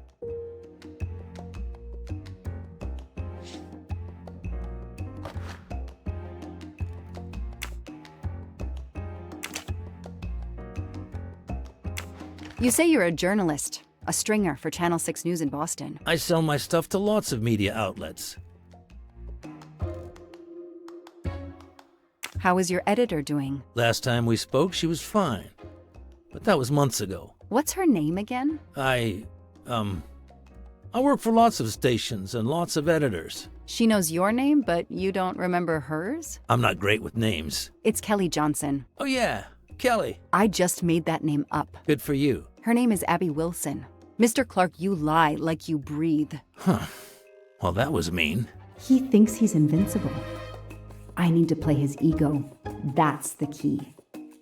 You say you're a journalist, a stringer for Channel 6 News in Boston. I sell my stuff to lots of media outlets. How is your editor doing? Last time we spoke, she was fine. But that was months ago. What's her name again? I work for lots of stations and lots of editors. She knows your name, but you don't remember hers? I'm not great with names. It's Kelly Johnson. Oh yeah, Kelly. I just made that name up. Good for you. Her name is Abby Wilson. Mr. Clark, you lie like you breathe. Huh. Well, that was mean. He thinks he's invincible. I need to play his ego. That's the key.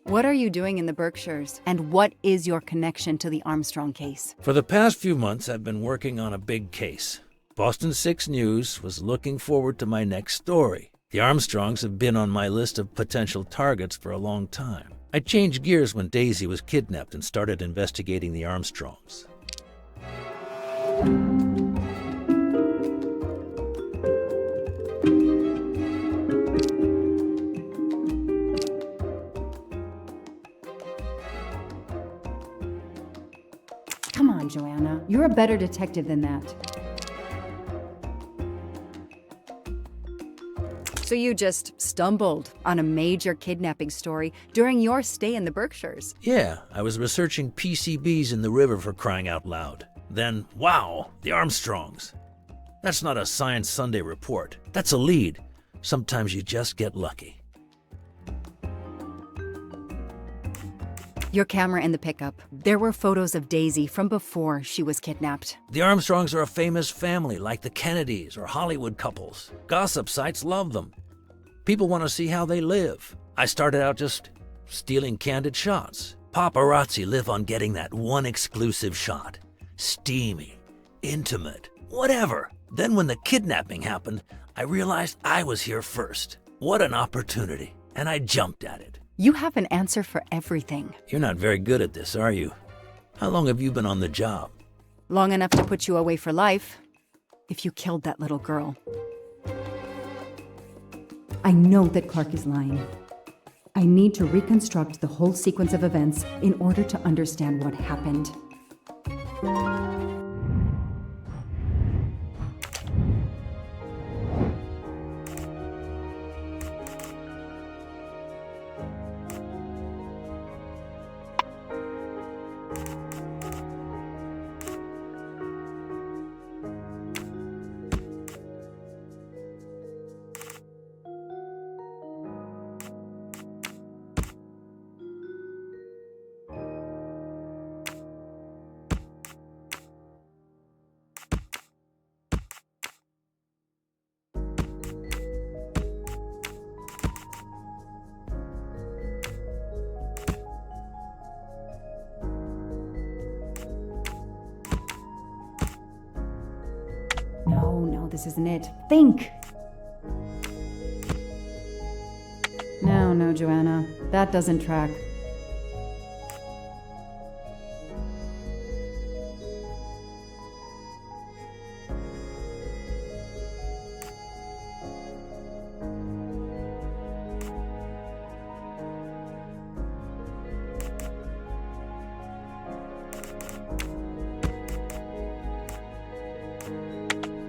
What are you doing in the Berkshires? And what is your connection to the Armstrong case? For the past few months, I've been working on a big case. Boston 6 News was looking forward to my next story. The Armstrongs have been on my list of potential targets for a long time. I changed gears when Daisy was kidnapped and started investigating the Armstrongs. Come on, Joanna. You're a better detective than that. So you just stumbled on a major kidnapping story during your stay in the Berkshires? Yeah, I was researching PCBs in the river for crying out loud. Then, wow, the Armstrongs. That's not a Science Sunday report. That's a lead. Sometimes you just get lucky. Your camera in the pickup. There were photos of Daisy from before she was kidnapped. The Armstrongs are a famous family like the Kennedys or Hollywood couples. Gossip sites love them. People want to see how they live. I started out just stealing candid shots. Paparazzi live on getting that one exclusive shot. Steamy, intimate, whatever. Then when the kidnapping happened, I realized I was here first. What an opportunity. And I jumped at it. You have an answer for everything. You're not very good at this, are you? How long have you been on the job? Long enough to put you away for life, if you killed that little girl. I know that Clark is lying. I need to reconstruct the whole sequence of events in order to understand what happened. This isn't it. Think! No, Joanna. That doesn't track.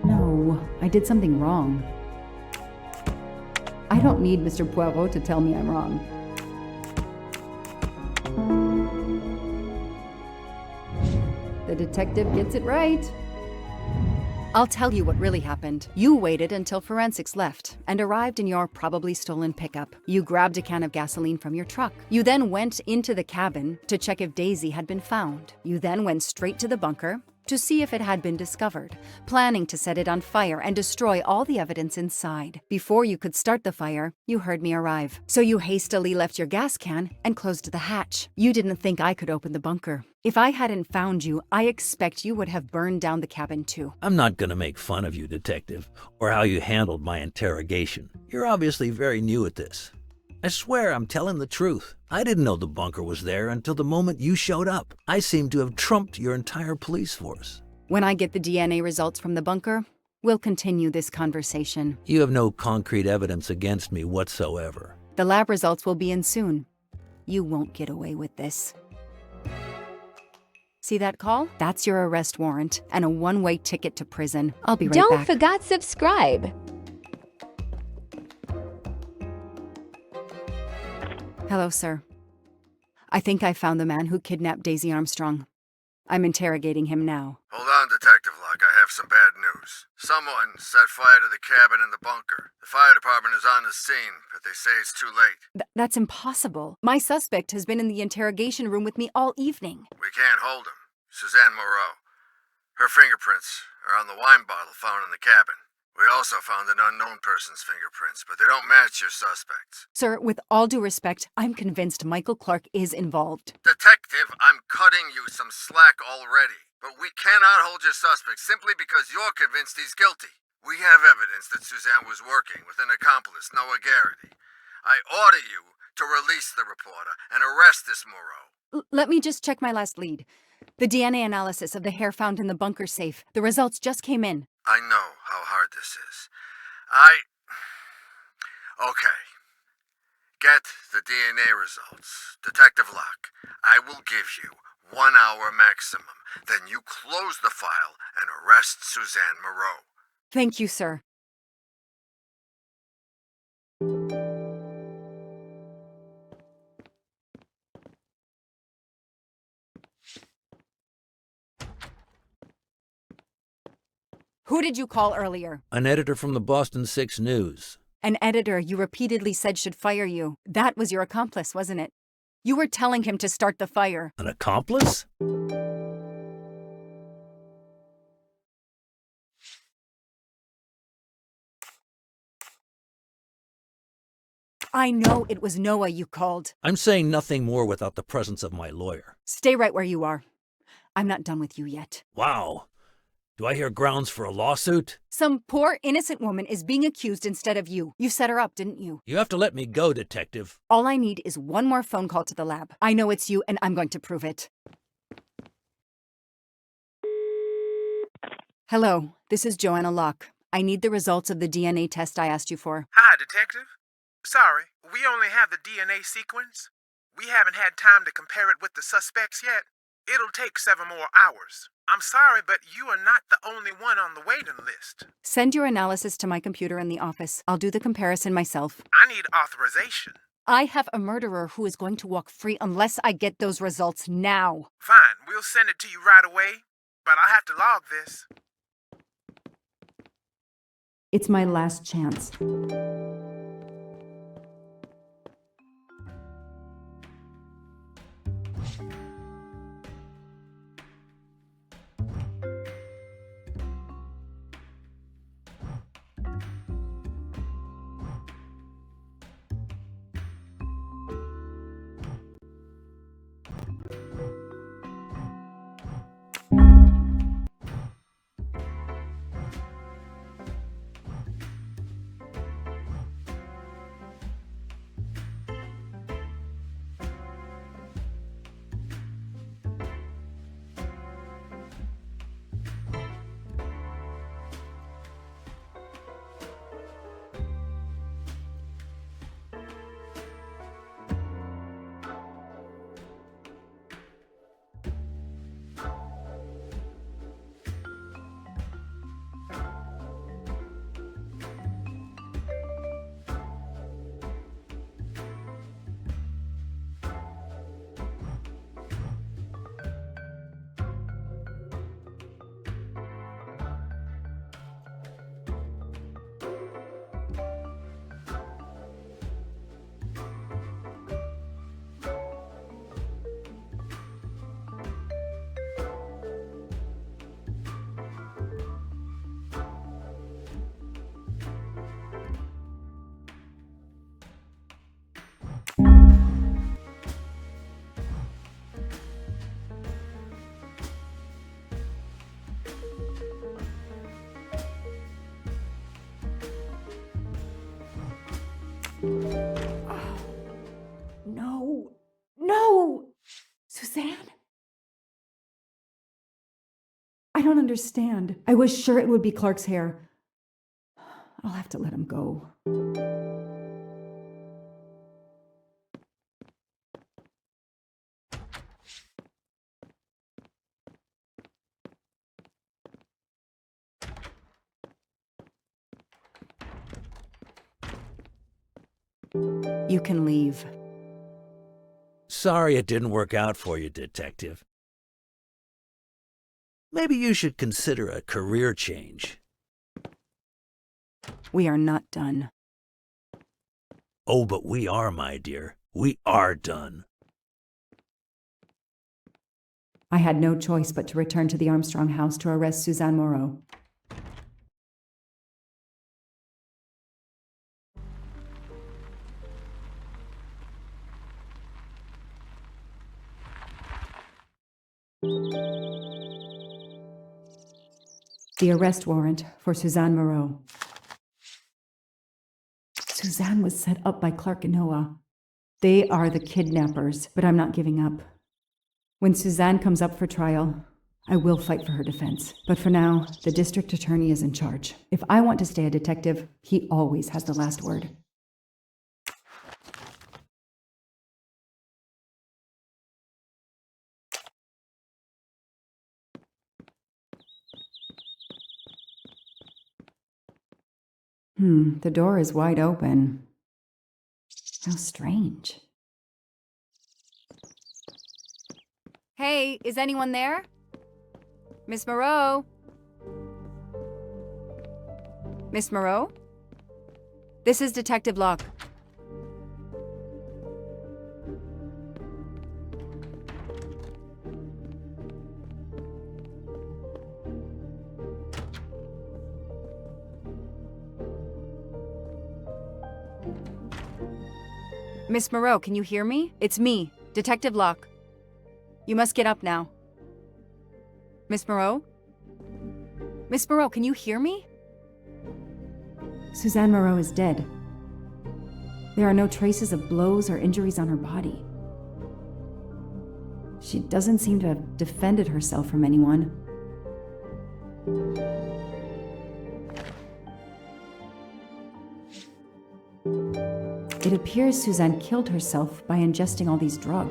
No, I did something wrong. I don't need Mr. Poirot to tell me I'm wrong. The detective gets it right. I'll tell you what really happened. You waited until forensics left and arrived in your probably stolen pickup. You grabbed a can of gasoline from your truck. You then went into the cabin to check if Daisy had been found. You then went straight to the bunker to see if it had been discovered, planning to set it on fire and destroy all the evidence inside. Before you could start the fire, you heard me arrive. So you hastily left your gas can and closed the hatch. You didn't think I could open the bunker. If I hadn't found you, I expect you would have burned down the cabin too. I'm not going to make fun of you, Detective, or how you handled my interrogation. You're obviously very new at this. I swear I'm telling the truth. I didn't know the bunker was there until the moment you showed up. I seem to have trumped your entire police force. When I get the DNA results from the bunker, we'll continue this conversation. You have no concrete evidence against me whatsoever. The lab results will be in soon. You won't get away with this. See that call? That's your arrest warrant and a one-way ticket to prison. I'll be right back. Don't forget subscribe. Hello, sir. I think I found the man who kidnapped Daisy Armstrong. I'm interrogating him now. Hold on, Detective Locke. I have some bad news. Someone set fire to the cabin in the bunker. The fire department is on the scene, but they say it's too late. That's impossible. My suspect has been in the interrogation room with me all evening. We can't hold him. Suzanne Moreau. Her fingerprints are on the wine bottle found in the cabin. We also found an unknown person's fingerprints, but they don't match your suspects. Sir, with all due respect, I'm convinced Michael Clark is involved. Detective, I'm cutting you some slack already. But we cannot hold your suspect simply because you're convinced he's guilty. We have evidence that Suzanne was working with an accomplice, Noah Garrity. I order you to release the reporter and arrest this Moreau. Let me just check my last lead. The DNA analysis of the hair found in the bunker safe. The results just came in. I know how hard this is. Okay. Get the DNA results. Detective Locke, I will give you 1 hour maximum. Then you close the file and arrest Suzanne Moreau. Thank you, sir. Who did you call earlier? An editor from the Boston 6 News. An editor you repeatedly said should fire you. That was your accomplice, wasn't it? You were telling him to start the fire. An accomplice? I know it was Noah you called. I'm saying nothing more without the presence of my lawyer. Stay right where you are. I'm not done with you yet. Wow. Do I hear grounds for a lawsuit? Some poor, innocent woman is being accused instead of you. You set her up, didn't you? You have to let me go, Detective. All I need is one more phone call to the lab. I know it's you, and I'm going to prove it. Hello, this is Joanna Locke. I need the results of the DNA test I asked you for. Hi, Detective. Sorry, we only have the DNA sequence. We haven't had time to compare it with the suspects yet. It'll take 7 more hours. I'm sorry, but you are not the only one on the waiting list. Send your analysis to my computer in the office. I'll do the comparison myself. I need authorization. I have a murderer who is going to walk free unless I get those results now. Fine, we'll send it to you right away, but I'll have to log this. It's my last chance. No. No! Suzanne? I don't understand. I was sure it would be Clark's hair. I'll have to let him go. You can leave. Sorry it didn't work out for you, Detective. Maybe you should consider a career change. We are not done. Oh, but we are, my dear. We are done. I had no choice but to return to the Armstrong house to arrest Suzanne Moreau. The arrest warrant for Suzanne Moreau. Suzanne was set up by Clark and Noah. They are the kidnappers, but I'm not giving up. When Suzanne comes up for trial, I will fight for her defense. But for now, the district attorney is in charge. If I want to stay a detective, he always has the last word. The door is wide open. How strange. Hey, is anyone there? Miss Moreau? Miss Moreau? This is Detective Locke. Miss Moreau, can you hear me? It's me, Detective Locke. You must get up now. Miss Moreau? Miss Moreau, can you hear me? Suzanne Moreau is dead. There are no traces of blows or injuries on her body. She doesn't seem to have defended herself from anyone. It appears Suzanne killed herself by ingesting all these drugs.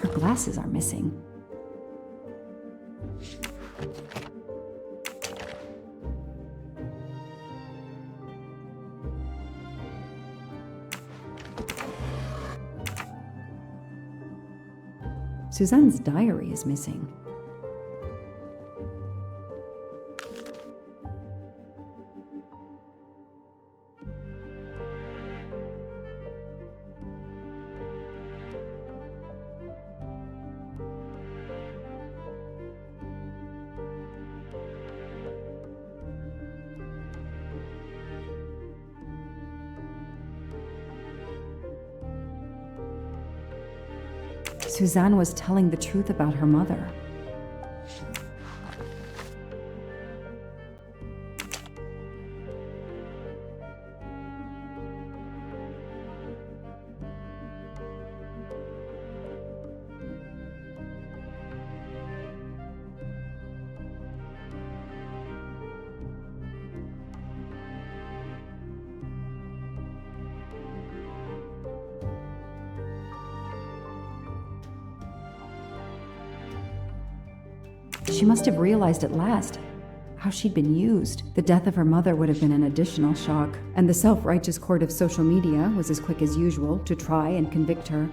Her glasses are missing. Suzanne's diary is missing. Suzanne was telling the truth about her mother. She must have realized at last how she'd been used. The death of her mother would have been an additional shock, and the self-righteous court of social media was as quick as usual to try and convict her.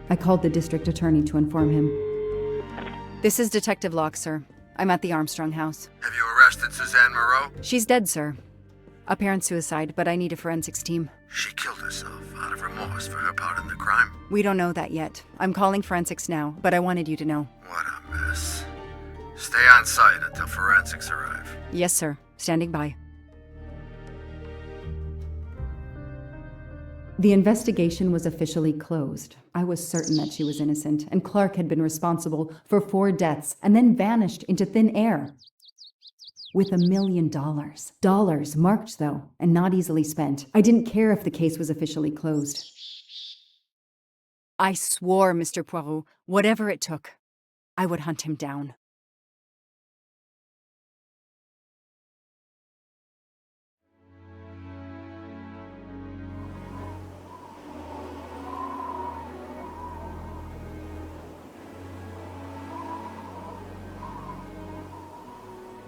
I called the district attorney to inform him. This is Detective Locke, sir. I'm at the Armstrong house. Have you arrested Suzanne Moreau? She's dead, sir. Apparent suicide, but I need a forensics team. She killed herself out of remorse for her part in the crime. We don't know that yet. I'm calling forensics now, but I wanted you to know. What a mess. Stay on site until forensics arrive. Yes, sir. Standing by. The investigation was officially closed. I was certain that she was innocent, and Clark had been responsible for 4 deaths and then vanished into thin air. With $1 million. Dollars marked, though, and not easily spent. I didn't care if the case was officially closed. I swore, Mr. Poirot, whatever it took, I would hunt him down.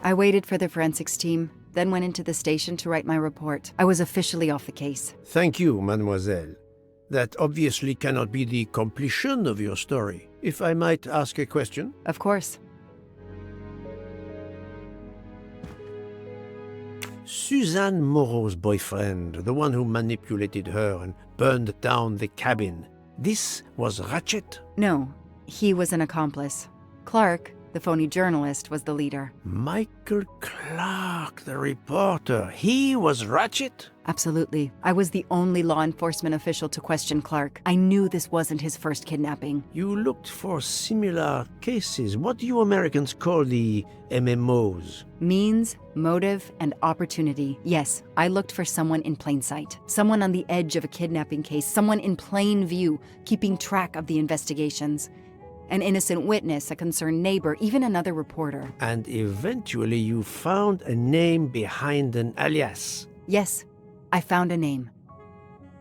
I waited for the forensics team, then went into the station to write my report. I was officially off the case. Thank you, mademoiselle. That obviously cannot be the completion of your story. If I might ask a question? Of course. Suzanne Moreau's boyfriend, the one who manipulated her and burned down the cabin, this was Ratchet? No, he was an accomplice. Clark, the phony journalist, was the leader. Michael Clark, the reporter, he was Ratchet? Absolutely. I was the only law enforcement official to question Clark. I knew this wasn't his first kidnapping. You looked for similar cases. What do you Americans call the MMOs? Means, motive, and opportunity. Yes, I looked for someone in plain sight. Someone on the edge of a kidnapping case. Someone in plain view, keeping track of the investigations. An innocent witness, a concerned neighbor, even another reporter. And eventually you found a name behind an alias. Yes, I found a name.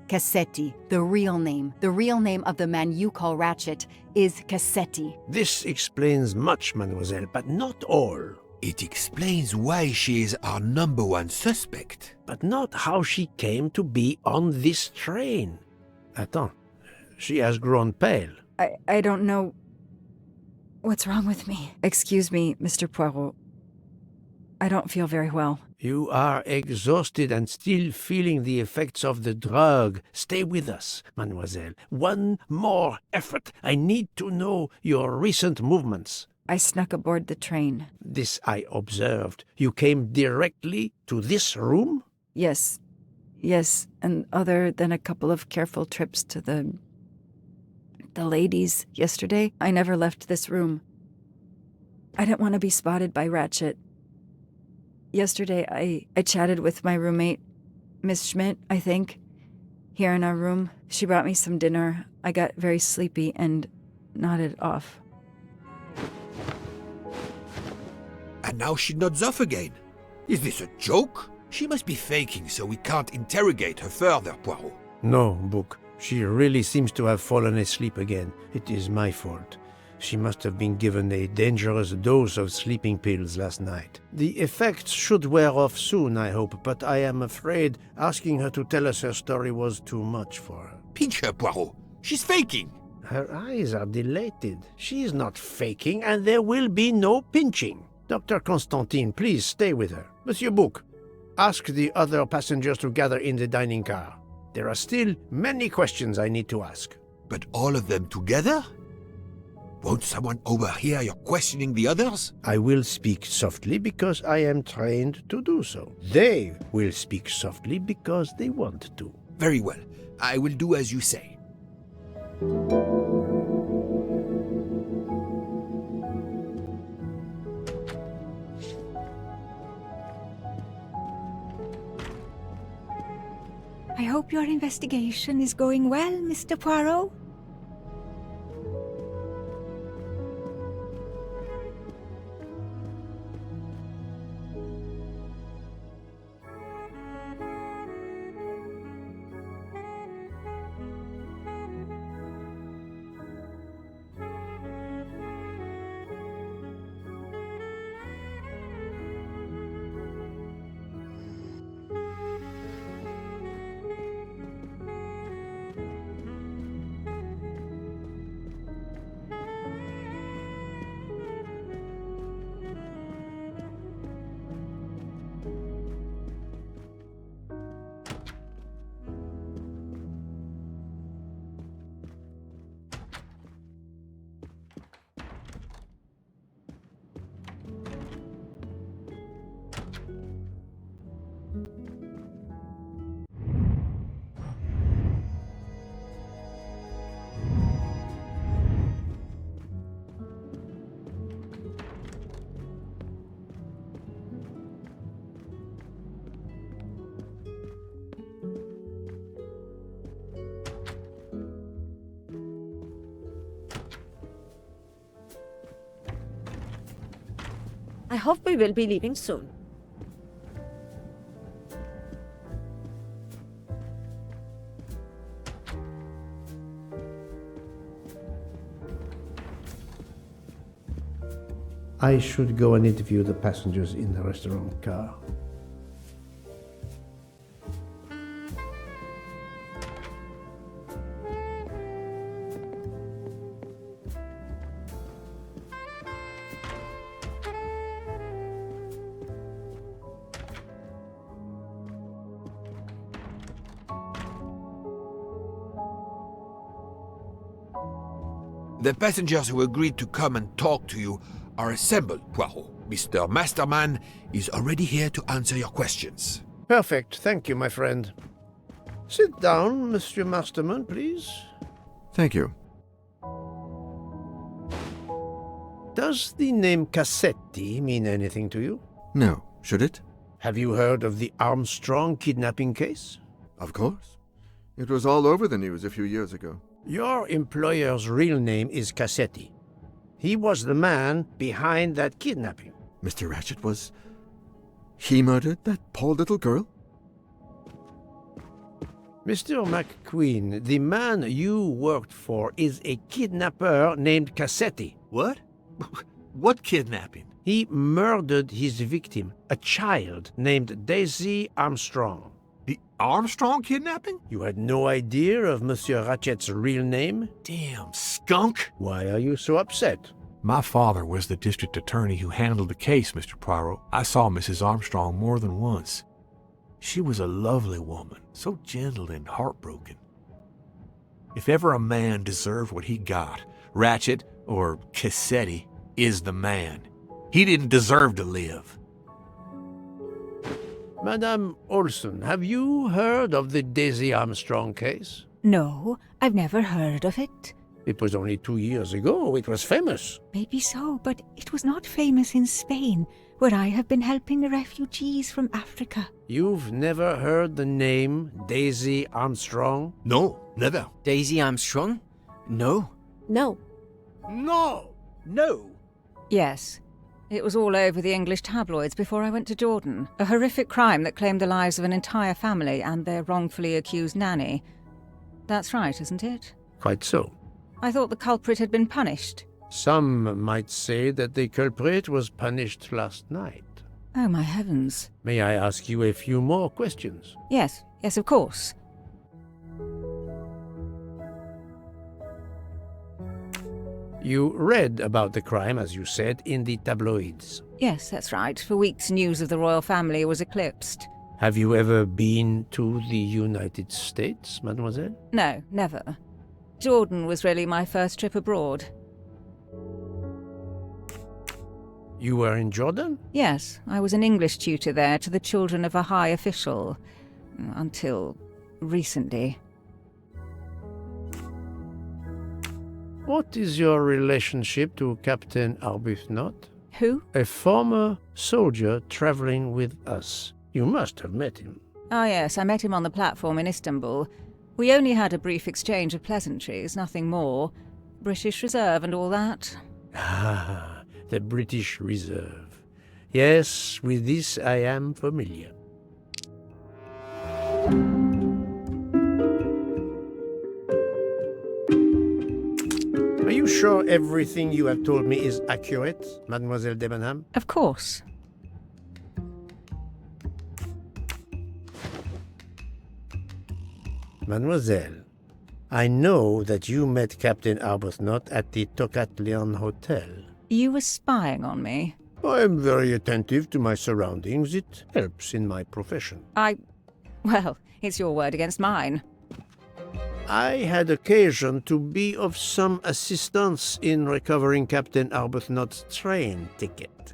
Cassetti, the real name. The real name of the man you call Ratchet is Cassetti. This explains much, mademoiselle, but not all. It explains why she is our #1 suspect. But not how she came to be on this train. Attends, she has grown pale. I don't know what's wrong with me. Excuse me, Mr. Poirot. I don't feel very well. You are exhausted and still feeling the effects of the drug. Stay with us, mademoiselle. One more effort. I need to know your recent movements. I snuck aboard the train. This I observed. You came directly to this room? Yes, and other than a couple of careful trips to the ladies yesterday, I never left this room. I didn't want to be spotted by Ratchet. Yesterday, I chatted with my roommate, Miss Schmidt, I think, here in our room. She brought me some dinner. I got very sleepy and nodded off. And now she nods off again. Is this a joke? She must be faking so we can't interrogate her further, Poirot. No, Book. She really seems to have fallen asleep again. It is my fault. She must have been given a dangerous dose of sleeping pills last night. The effects should wear off soon, I hope, but I am afraid asking her to tell us her story was too much for her. Pinch her, Poirot. She's faking. Her eyes are dilated. She is not faking, and there will be no pinching. Dr. Constantine, please stay with her. Monsieur Book, ask the other passengers to gather in the dining car. There are still many questions I need to ask. But all of them together? Won't someone overhear your questioning the others? I will speak softly because I am trained to do so. They will speak softly because they want to. Very well. I will do as you say. I hope your investigation is going well, Mr. Poirot. I hope we will be leaving soon. I should go and interview the passengers in the restaurant car. The passengers who agreed to come and talk to you are assembled, Poirot. Mr. Masterman is already here to answer your questions. Perfect. Thank you, my friend. Sit down, Monsieur Masterman, please. Thank you. Does the name Cassetti mean anything to you? No. Should it? Have you heard of the Armstrong kidnapping case? Of course. It was all over the news a few years ago. Your employer's real name is Cassetti. He was the man behind that kidnapping. Mr. Ratchet was... He murdered that poor little girl? Mr. McQueen, the man you worked for is a kidnapper named Cassetti. What? What kidnapping? He murdered his victim, a child named Daisy Armstrong. The Armstrong kidnapping? You had no idea of Monsieur Ratchet's real name? Damn skunk! Why are you so upset? My father was the district attorney who handled the case, Mr. Poirot. I saw Mrs. Armstrong more than once. She was a lovely woman, so gentle and heartbroken. If ever a man deserved what he got, Ratchet, or Cassetti, is the man. He didn't deserve to live. Madame Olson, have you heard of the Daisy Armstrong case? No, I've never heard of it. It was only 2 years ago. It was famous. Maybe so, but it was not famous in Spain, where I have been helping the refugees from Africa. You've never heard the name Daisy Armstrong? No, never. Daisy Armstrong? No. No. No! No! Yes. It was all over the English tabloids before I went to Jordan. A horrific crime that claimed the lives of an entire family and their wrongfully accused nanny. That's right, isn't it? Quite so. I thought the culprit had been punished. Some might say that the culprit was punished last night. Oh, my heavens. May I ask you a few more questions? Yes, of course. You read about the crime, as you said, in the tabloids. Yes, that's right. For weeks, news of the royal family was eclipsed. Have you ever been to the United States, mademoiselle? No, never. Jordan was really my first trip abroad. You were in Jordan? Yes, I was an English tutor there to the children of a high official. Until recently. What is your relationship to Captain Arbuthnot? Who? A former soldier traveling with us. You must have met him. Ah, yes, I met him on the platform in Istanbul. We only had a brief exchange of pleasantries, nothing more. British Reserve and all that. Ah, the British Reserve. Yes, with this I am familiar. Are you sure everything you have told me is accurate, Mademoiselle Debenham? Of course. Mademoiselle, I know that you met Captain Arbuthnot at the Tocatlian Hotel. You were spying on me? I am very attentive to my surroundings. It helps in my profession. Well, it's your word against mine. I had occasion to be of some assistance in recovering Captain Arbuthnot's train ticket.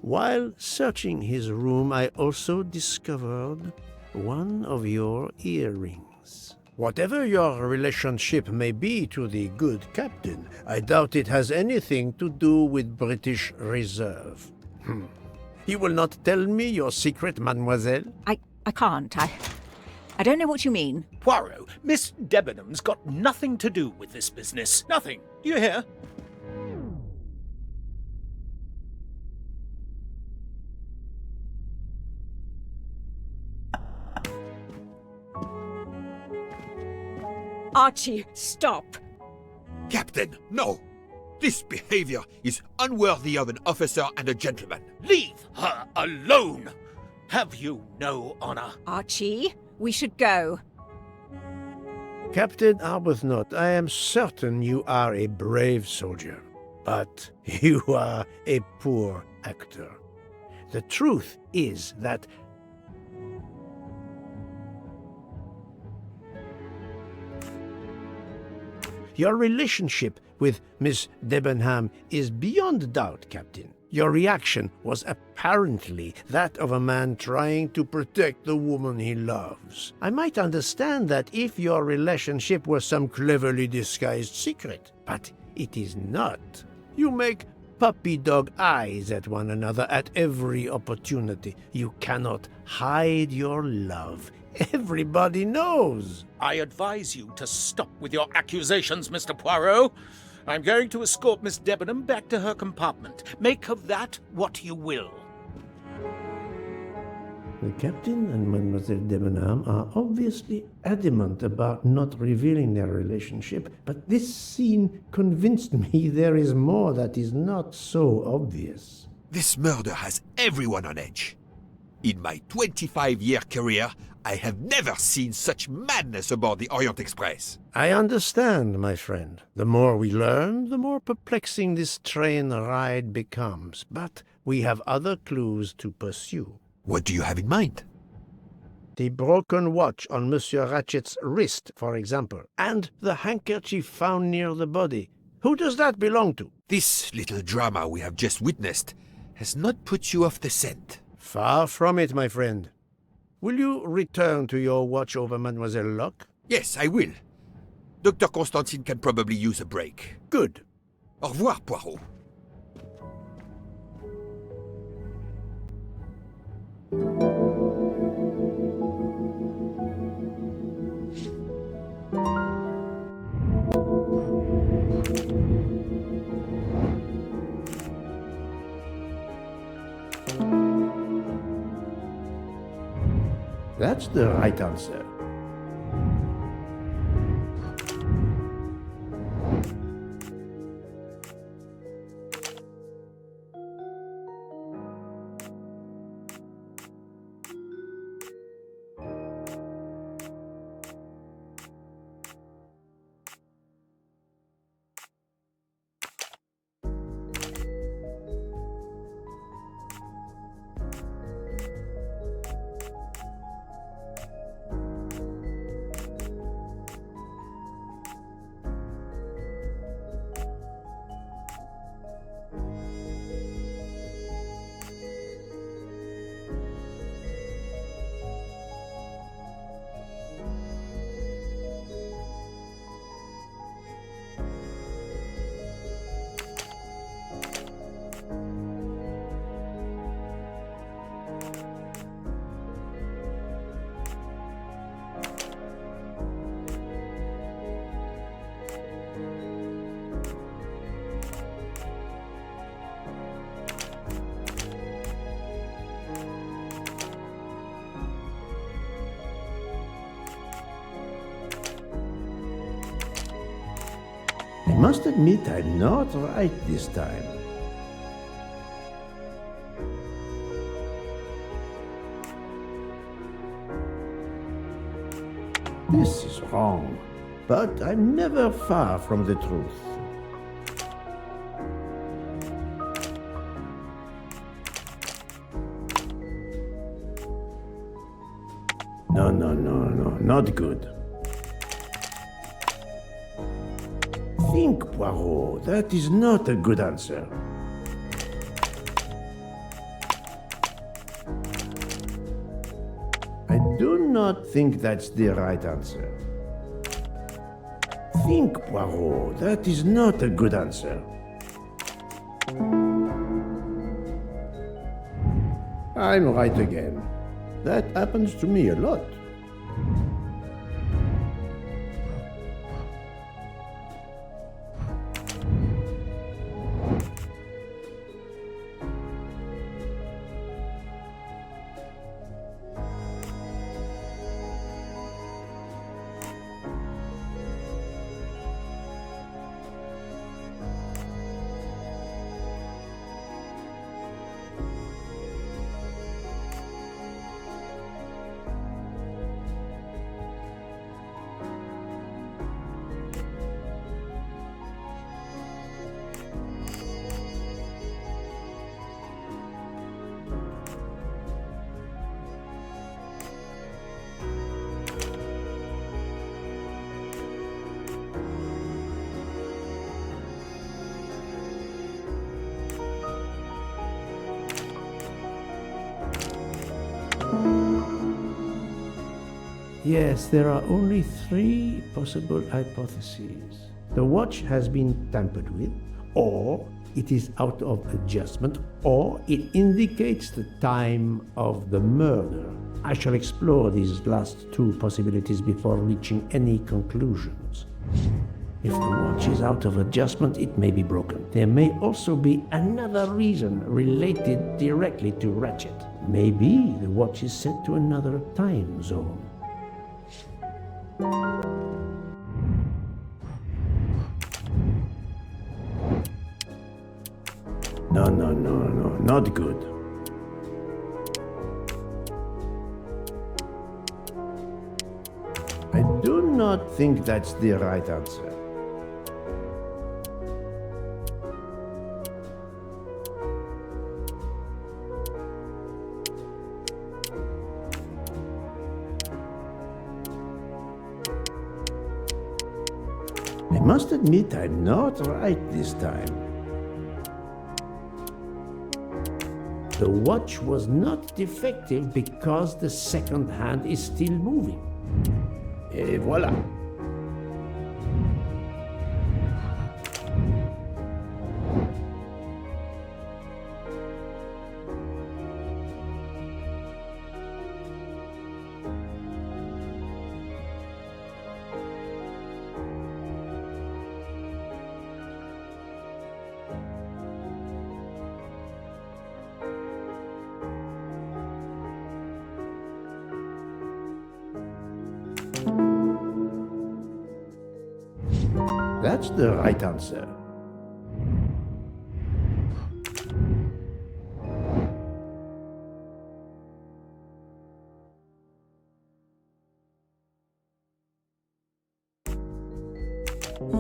While searching his room, I also discovered one of your earrings. Whatever your relationship may be to the good captain, I doubt it has anything to do with British Reserve. You will not tell me your secret, mademoiselle? I can't. I don't know what you mean. Poirot, Miss Debenham's got nothing to do with this business. Nothing. Do you hear? Archie, stop. Captain, no! This behavior is unworthy of an officer and a gentleman. Leave her alone! Have you no honor? Archie, we should go. Captain Arbuthnot, I am certain you are a brave soldier, but you are a poor actor. The truth is that your relationship with Miss Debenham is beyond doubt, Captain. Your reaction was apparently that of a man trying to protect the woman he loves. I might understand that if your relationship were some cleverly disguised secret, but it is not. You make puppy dog eyes at one another at every opportunity. You cannot hide your love. Everybody knows. I advise you to stop with your accusations, Mr. Poirot. I'm going to escort Miss Debenham back to her compartment. Make of that what you will. The captain and Mademoiselle Debenham are obviously adamant about not revealing their relationship, but this scene convinced me there is more that is not so obvious. This murder has everyone on edge. In my 25-year career, I have never seen such madness aboard the Orient Express. I understand, my friend. The more we learn, the more perplexing this train ride becomes. But we have other clues to pursue. What do you have in mind? The broken watch on Monsieur Ratchet's wrist, for example, and the handkerchief found near the body. Who does that belong to? This little drama we have just witnessed has not put you off the scent. Far from it, my friend. Will you return to your watch over Mademoiselle Locke? Yes, I will. Dr. Constantine can probably use a break. Good. Au revoir, Poirot. That's the right answer. I must admit I'm not right this time. This is wrong, but I'm never far from the truth. No, not good. Think, Poirot, that is not a good answer. I do not think that's the right answer. Think, Poirot, that is not a good answer. I'm right again. That happens to me a lot. Yes, there are only 3 possible hypotheses. The watch has been tampered with, or it is out of adjustment, or it indicates the time of the murder. I shall explore these last 2 possibilities before reaching any conclusions. If the watch is out of adjustment, it may be broken. There may also be another reason related directly to Ratchet. Maybe the watch is set to another time zone. No, not good. I do not think that's the right answer. I must admit I'm not right this time. The watch was not defective because the second hand is still moving. Et voilà. That's the right answer.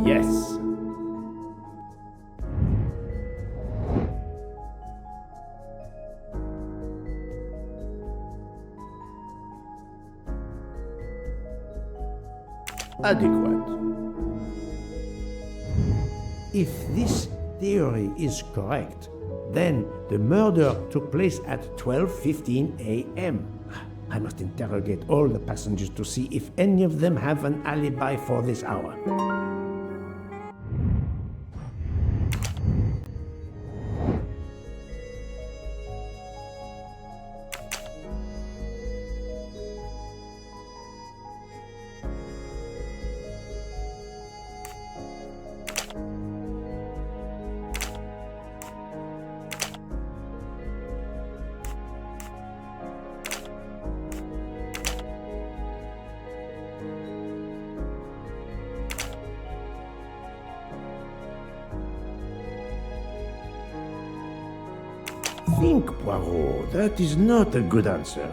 Yes. Adequate. If this theory is correct, then the murder took place at 12:15 a.m. I must interrogate all the passengers to see if any of them have an alibi for this hour. Think, Poirot. That is not a good answer.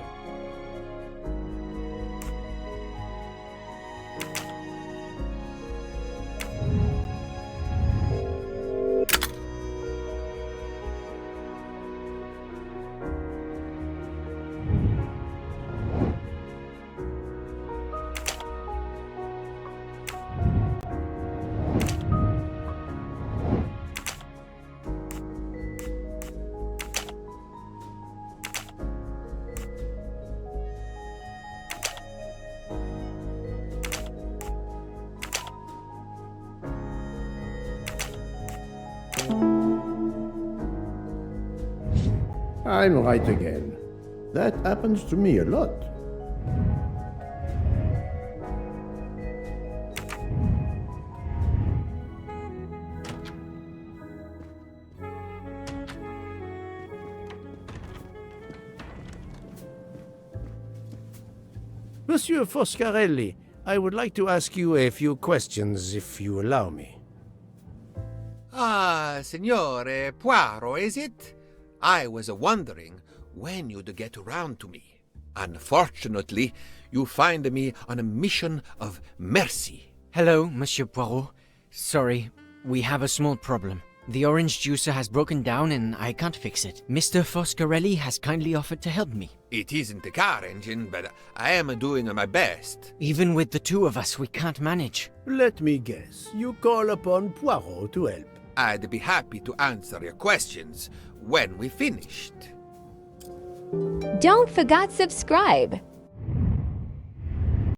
I'm right again. That happens to me a lot. Monsieur Foscarelli, I would like to ask you a few questions, if you allow me. Ah, Signore Poirot, is it? I was wondering when you'd get around to me. Unfortunately, you find me on a mission of mercy. Hello, Monsieur Poirot. Sorry, we have a small problem. The orange juicer has broken down and I can't fix it. Mr. Foscarelli has kindly offered to help me. It isn't a car engine, but I am doing my best. Even with the 2 of us, we can't manage. Let me guess. You call upon Poirot to help. I'd be happy to answer your questions when we finished. Don't forget subscribe.